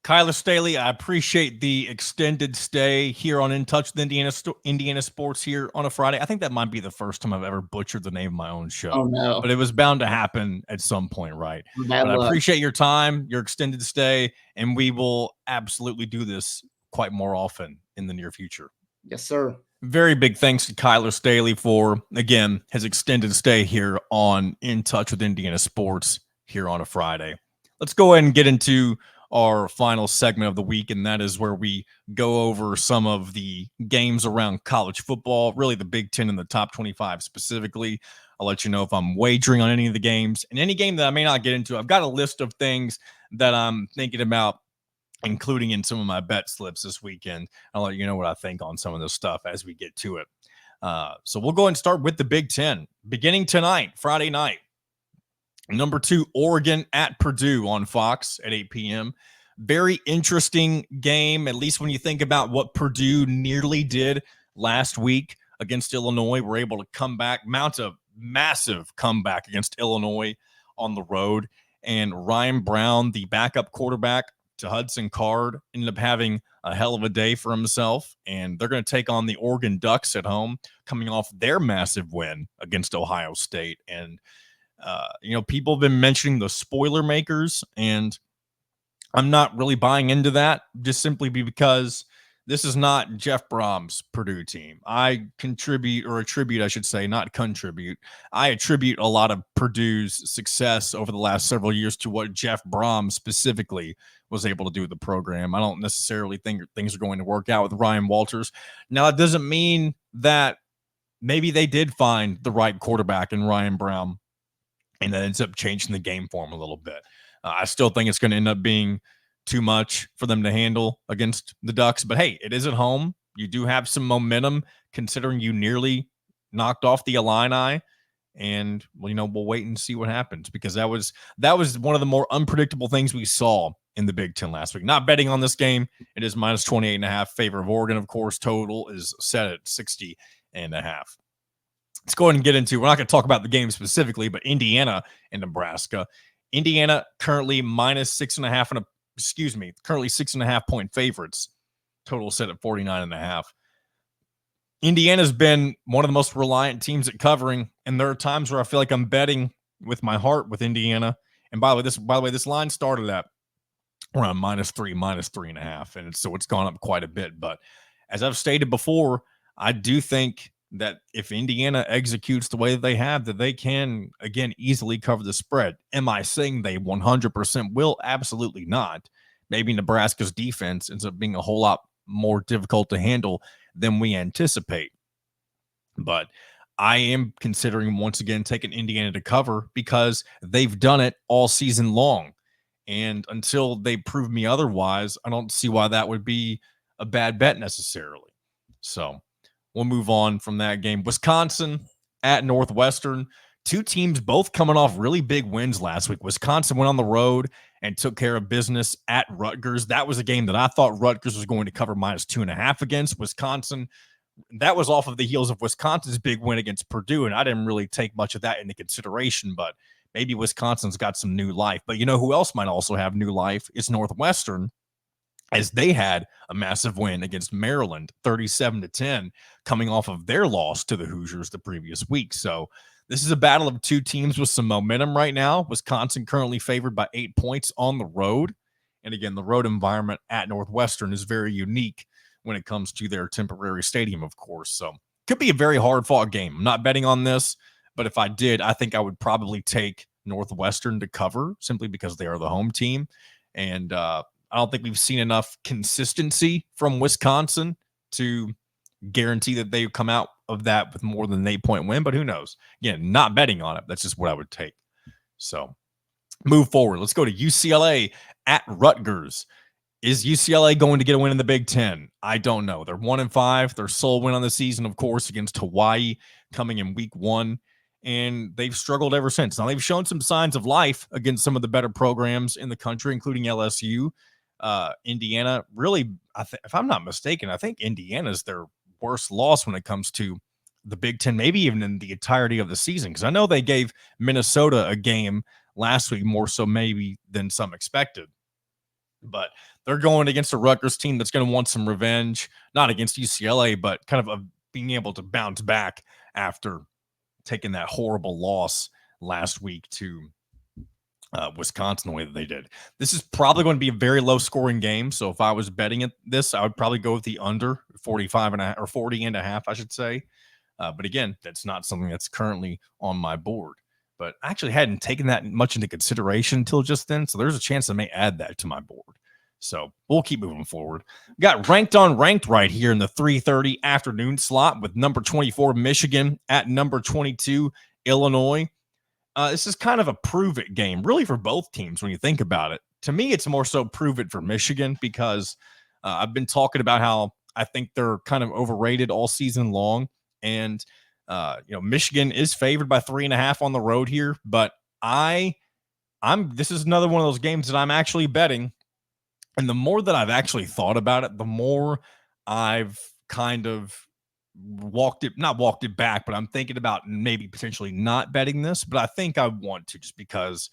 Kyler Staley, I appreciate the extended stay here on In Touch with Indiana Sports here on a Friday. I think that might be the first time I've ever butchered the name of my own show. Oh, no. But it was bound to happen at some point, right? Bad luck. I appreciate your time, your extended stay, and we will absolutely do this quite more often in the near future. Yes, sir. Very big thanks to Kyler Staley for, again, his extended stay here on In Touch with Indiana Sports here on a Friday. Let's go ahead and get into our final segment of the week, and that is where we go over some of the games around college football, really the Big Ten and the top 25 specifically. I'll let you know if I'm wagering on any of the games. And any game that I may not get into, I've got a list of things that I'm thinking about including in some of my bet slips this weekend. I'll let you know what I think on some of this stuff as we get to it. So we'll go ahead and start with the Big Ten. Beginning tonight, Friday night, number 2, Oregon at Purdue on Fox at 8 p.m. Very interesting game, at least when you think about what Purdue nearly did last week against Illinois. We're able to come back, mount a massive comeback against Illinois on the road. And Ryan Brown, the backup quarterback to Hudson Card, ended up having a hell of a day for himself. And they're going to take on the Oregon Ducks at home, coming off their massive win against Ohio State. And people have been mentioning the spoiler makers, and I'm not really buying into that, just simply because this is not Jeff Brom's Purdue team. I attribute a lot of Purdue's success over the last several years to what Jeff Brom specifically was able to do with the program. I don't necessarily think things are going to work out with Ryan Walters. Now, that doesn't mean that maybe they did find the right quarterback in Ryan Brown, and that ends up changing the game for him a little bit. I still think it's going to end up being too much for them to handle against the Ducks. But hey, it is at home. You do have some momentum considering you nearly knocked off the Illini. And, we'll wait and see what happens, because that was one of the more unpredictable things we saw in the Big Ten last week. Not betting on this game. It is minus 28.5 favor of Oregon, of course. Total is set at 60.5. Let's go ahead and get into, we're not going to talk about the game specifically, but Indiana and Nebraska. Indiana currently minus 6.5 currently 6.5 point favorites. Total set at 49.5. Indiana's been one of the most reliant teams at covering, and there are times where I feel like I'm betting with my heart with Indiana, And by the way, this line started at around -3, -3.5, and so it's gone up quite a bit. But as I've stated before, I do think that if Indiana executes the way that they have, that they can again easily cover the spread. Am I saying they 100% will? Absolutely not. Maybe Nebraska's defense ends up being a whole lot more difficult to handle than we anticipate. But I am considering once again taking Indiana to cover because they've done it all season long. And until they prove me otherwise, I don't see why that would be a bad bet necessarily. So we'll move on from that game. Wisconsin at Northwestern. Two teams both coming off really big wins last week. Wisconsin went on the road and took care of business at Rutgers. That was a game that I thought Rutgers was going to cover -2.5 against. Wisconsin, that was off of the heels of Wisconsin's big win against Purdue, and I didn't really take much of that into consideration, but maybe Wisconsin's got some new life. But you know who else might also have new life? It's Northwestern, as they had a massive win against Maryland, 37-10, coming off of their loss to the Hoosiers the previous week. So this is a battle of two teams with some momentum right now. Wisconsin currently favored by 8 points on the road. And again, the road environment at Northwestern is very unique when it comes to their temporary stadium, of course. So could be a very hard-fought game. I'm not betting on this, but if I did, I think I would probably take Northwestern to cover simply because they are the home team. And I don't think we've seen enough consistency from Wisconsin to guarantee that they come out of that with more than an 8-point win, but who knows? Again, not betting on it. That's just what I would take. So move forward. Let's go to UCLA at Rutgers. Is UCLA going to get a win in the Big Ten? I don't know. They're 1-5. Their sole win on the season, of course, against Hawaii coming in week 1. And they've struggled ever since. Now, they've shown some signs of life against some of the better programs in the country, including LSU. Indiana, really, if I'm not mistaken, I think Indiana's their worst loss when it comes to the Big Ten, maybe even in the entirety of the season, because I know they gave Minnesota a game last week, more so maybe than some expected. But they're going against a Rutgers team that's going to want some revenge, not against UCLA, but kind of being able to bounce back after taking that horrible loss last week to Wisconsin the way that they did. This is probably going to be a very low scoring game. So if I was betting at this, I would probably go with the under 45.5 or 40.5, I should say. But again, that's not something that's currently on my board. But I actually hadn't taken that much into consideration until just then. So there's a chance I may add that to my board. So we'll keep moving forward. We got ranked on ranked right here in the 3:30 afternoon slot with number 24 Michigan at number 22 Illinois. This is kind of a prove it game, really, for both teams when you think about it. To me, it's more so prove it for Michigan because I've been talking about how I think they're kind of overrated all season long. And, Michigan is favored by 3.5 on the road here. But this is another one of those games that I'm actually betting. And the more that I've actually thought about it, the more I've kind of not walked it back, but I'm thinking about maybe potentially not betting this, but I think I want to just because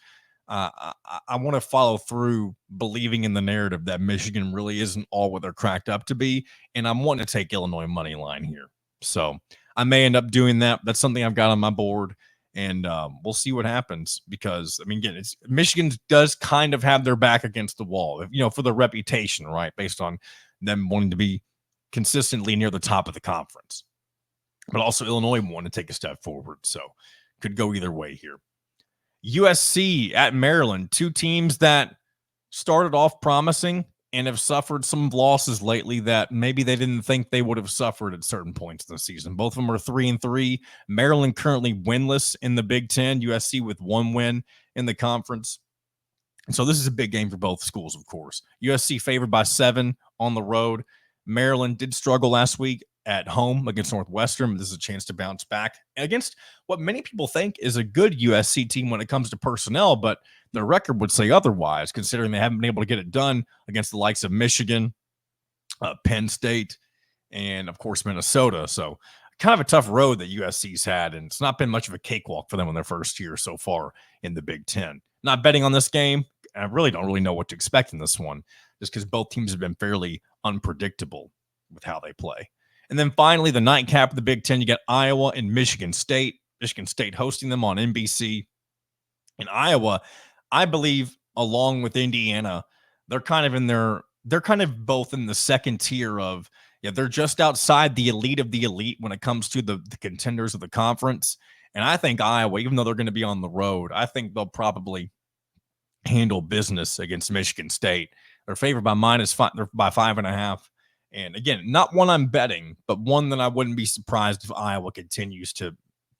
I want to follow through believing in the narrative that Michigan really isn't all what they're cracked up to be. And I'm wanting to take Illinois money line here. So I may end up doing that. That's something I've got on my board. And we'll see what happens because, I mean, again, Michigan does kind of have their back against the wall, for their reputation, right? Based on them wanting to be consistently near the top of the conference. But also Illinois want to take a step forward. So could go either way here. USC at Maryland, two teams that started off promising and have suffered some losses lately that maybe they didn't think they would have suffered at certain points in the season. Both of them are 3-3. Maryland currently winless in the Big Ten. USC with 1 win in the conference. And so this is a big game for both schools, of course. USC favored by 7 on the road. Maryland did struggle last week at home against Northwestern. This is a chance to bounce back against what many people think is a good USC team when it comes to personnel, but their record would say otherwise, considering they haven't been able to get it done against the likes of Michigan, Penn State, and, of course, Minnesota. So kind of a tough road that USC's had, and it's not been much of a cakewalk for them in their first year so far in the Big Ten. Not betting on this game. I really don't know what to expect in this one, just because both teams have been fairly unpredictable with how they play. And then finally, the nightcap of the Big Ten, you got Iowa and Michigan State. Michigan State hosting them on NBC. In Iowa, I believe, along with Indiana, they're kind of both in the second tier of, yeah, they're just outside the elite when it comes to the contenders of the conference. And I think Iowa, even though they're going to be on the road, I think they'll probably handle business against Michigan State. They're favored by -5, they're by 5.5. And again, not one I'm betting, but one that I wouldn't be surprised if Iowa continues to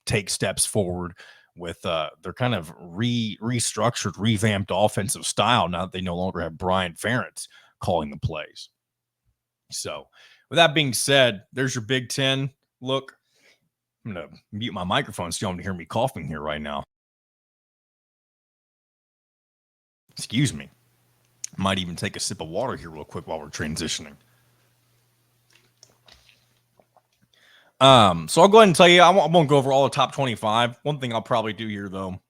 take steps forward with their kind of restructured, revamped offensive style now that they no longer have Brian Ferentz calling the plays. So, with that being said, there's your Big Ten look. I'm going to mute my microphone so you don't hear me coughing here right now. Excuse me. Might even take a sip of water here real quick while we're transitioning. So I'll go ahead and tell you, I won't go over all the top 25. One thing I'll probably do here, though,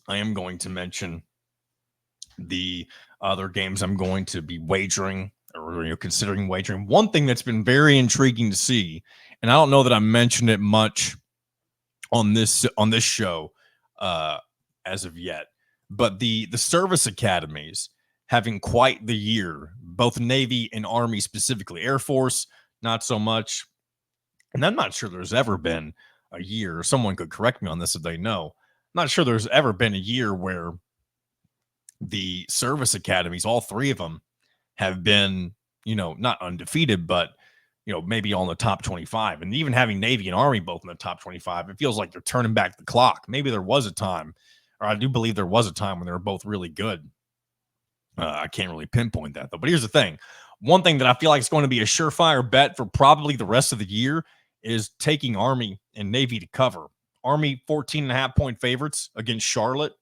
I am going to mention the other games I'm going to be wagering or considering wagering. One thing that's been very intriguing to see, and I don't know that I mentioned it much on this show as of yet, but the service academies having quite the year, both Navy and Army specifically. Air Force, not so much. And I'm not sure there's ever been a year, someone could correct me on this if they know. I'm not sure there's ever been a year where the service academies, all three of them, have been, not undefeated, but, maybe on the top 25. And even having Navy and Army both in the top 25, it feels like they're turning back the clock. Maybe there was a time, or I do believe there was a time when they were both really good. I can't really pinpoint that, though. But here's the thing. One thing that I feel like is going to be a surefire bet for probably the rest of the year is taking Army and Navy to cover. Army 14.5-point favorites against Charlotte.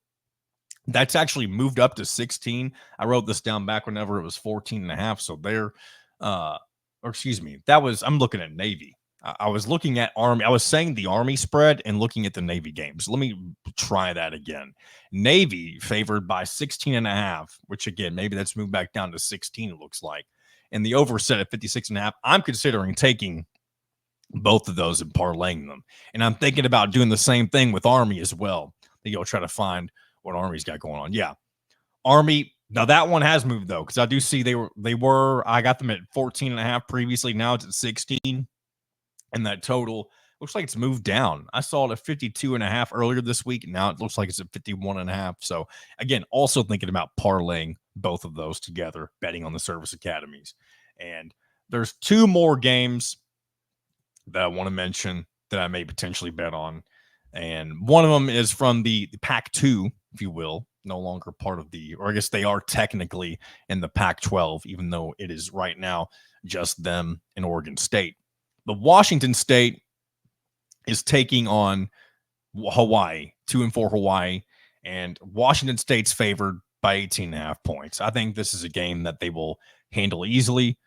That's actually moved up to 16. I wrote this down back whenever it was 14.5. So they're, I'm looking at Navy. I was looking at Army. I was saying the Army spread and looking at the Navy games. Let me try that again. Navy favored by 16.5, which again, maybe that's moved back down to 16, it looks like. And the over set at 56.5. I'm considering taking both of those and parlaying them. And I'm thinking about doing the same thing with Army as well. I think I'll try to find what Army's got going on. Yeah. Army. Now that one has moved though, because I do see I got them at 14.5 previously. Now it's at 16. And that total looks like it's moved down. I saw it at 52.5 earlier this week. Now it looks like it's at 51.5. So again, also thinking about parlaying both of those together, betting on the service academies. And there's two more games that I want to mention that I may potentially bet on. And one of them is from the Pac-2, if you will, no longer part of or I guess they are technically in the Pac-12, even though it is right now just them and Oregon State. The Washington State is taking on Hawaii, 2-4 Hawaii, and Washington State's favored by 18.5 points. I think this is a game that they will handle easily.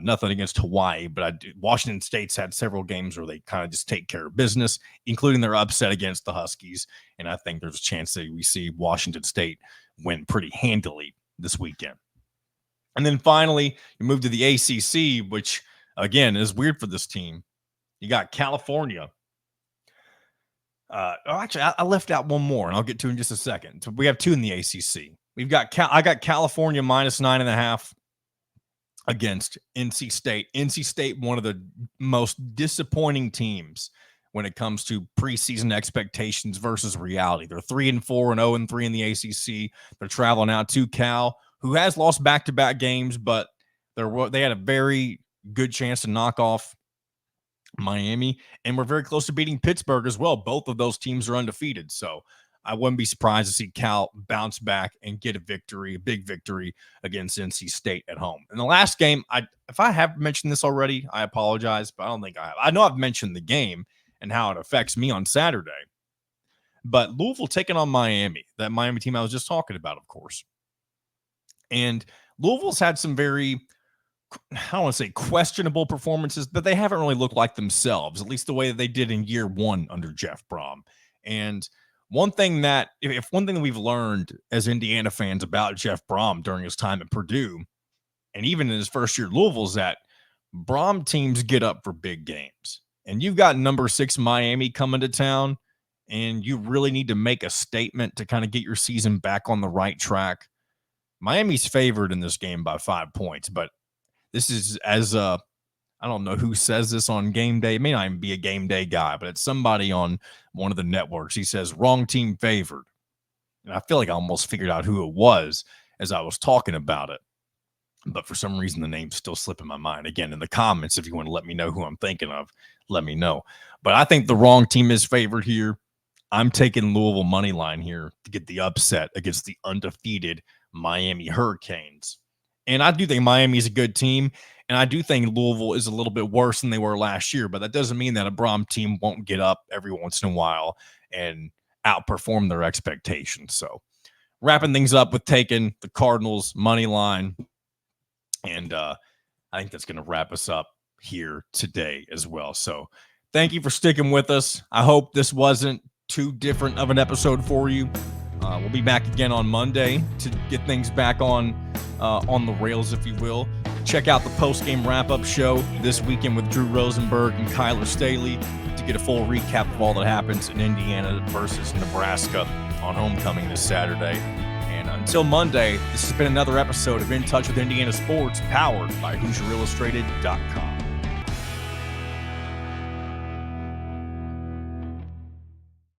Nothing against Hawaii, but Washington State's had several games where they kind of just take care of business, including their upset against the Huskies. And I think there's a chance that we see Washington State win pretty handily this weekend. And then finally, you move to the ACC, which again is weird for this team. You got California. Actually, I left out one more, and I'll get to in just a second. So we have two in the ACC. I got California -9.5 against NC State. NC State, one of the most disappointing teams when it comes to preseason expectations versus reality. They're 3-4 and 0-3 in the ACC. They're traveling out to Cal, who has lost back-to-back games, but they had a very good chance to knock off Miami, and we're very close to beating Pittsburgh as well. Both of those teams are undefeated, so I wouldn't be surprised to see Cal bounce back and get a big victory against NC State at home. In the last game, if I have mentioned this already, I apologize, but I don't think I have. I know I've mentioned the game and how it affects me on Saturday, but Louisville taking on Miami, that Miami team I was just talking about, of course. And Louisville's had some very, I don't want to say questionable performances, but they haven't really looked like themselves, at least the way that they did in year one under Jeff Brom. And one thing that we've learned as Indiana fans about Jeff Brom during his time at Purdue, and even in his first year at Louisville, is that Brom teams get up for big games. And you've got number 6 Miami coming to town. and you really need to make a statement to kind of get your season back on the right track, Miami's favored in this game by 5 points. But this is I don't know who says this on game day. It may not even be a game day guy, but it's somebody on one of the networks. He says, wrong team favored. And I feel like I almost figured out who it was as I was talking about it. But for some reason, the name's still slipping my mind. Again, in the comments, if you want to let me know who I'm thinking of, let me know. But I think the wrong team is favored here. I'm taking Louisville money line here to get the upset against the undefeated Miami Hurricanes. And I do think Miami's a good team. And I do think Louisville is a little bit worse than they were last year. But that doesn't mean that a Brom team won't get up every once in a while and outperform their expectations. So wrapping things up with taking the Cardinals money line. And I think that's going to wrap us up here today as well. So thank you for sticking with us. I hope this wasn't too different of an episode for you. We'll be back again on Monday to get things back on the rails, if you will. Check out the post-game wrap-up show this weekend with Drew Rosenberg and Kyler Staley to get a full recap of all that happens in Indiana versus Nebraska on homecoming this Saturday. And until Monday, this has been another episode of In Touch with Indiana Sports, powered by HoosierIllustrated.com.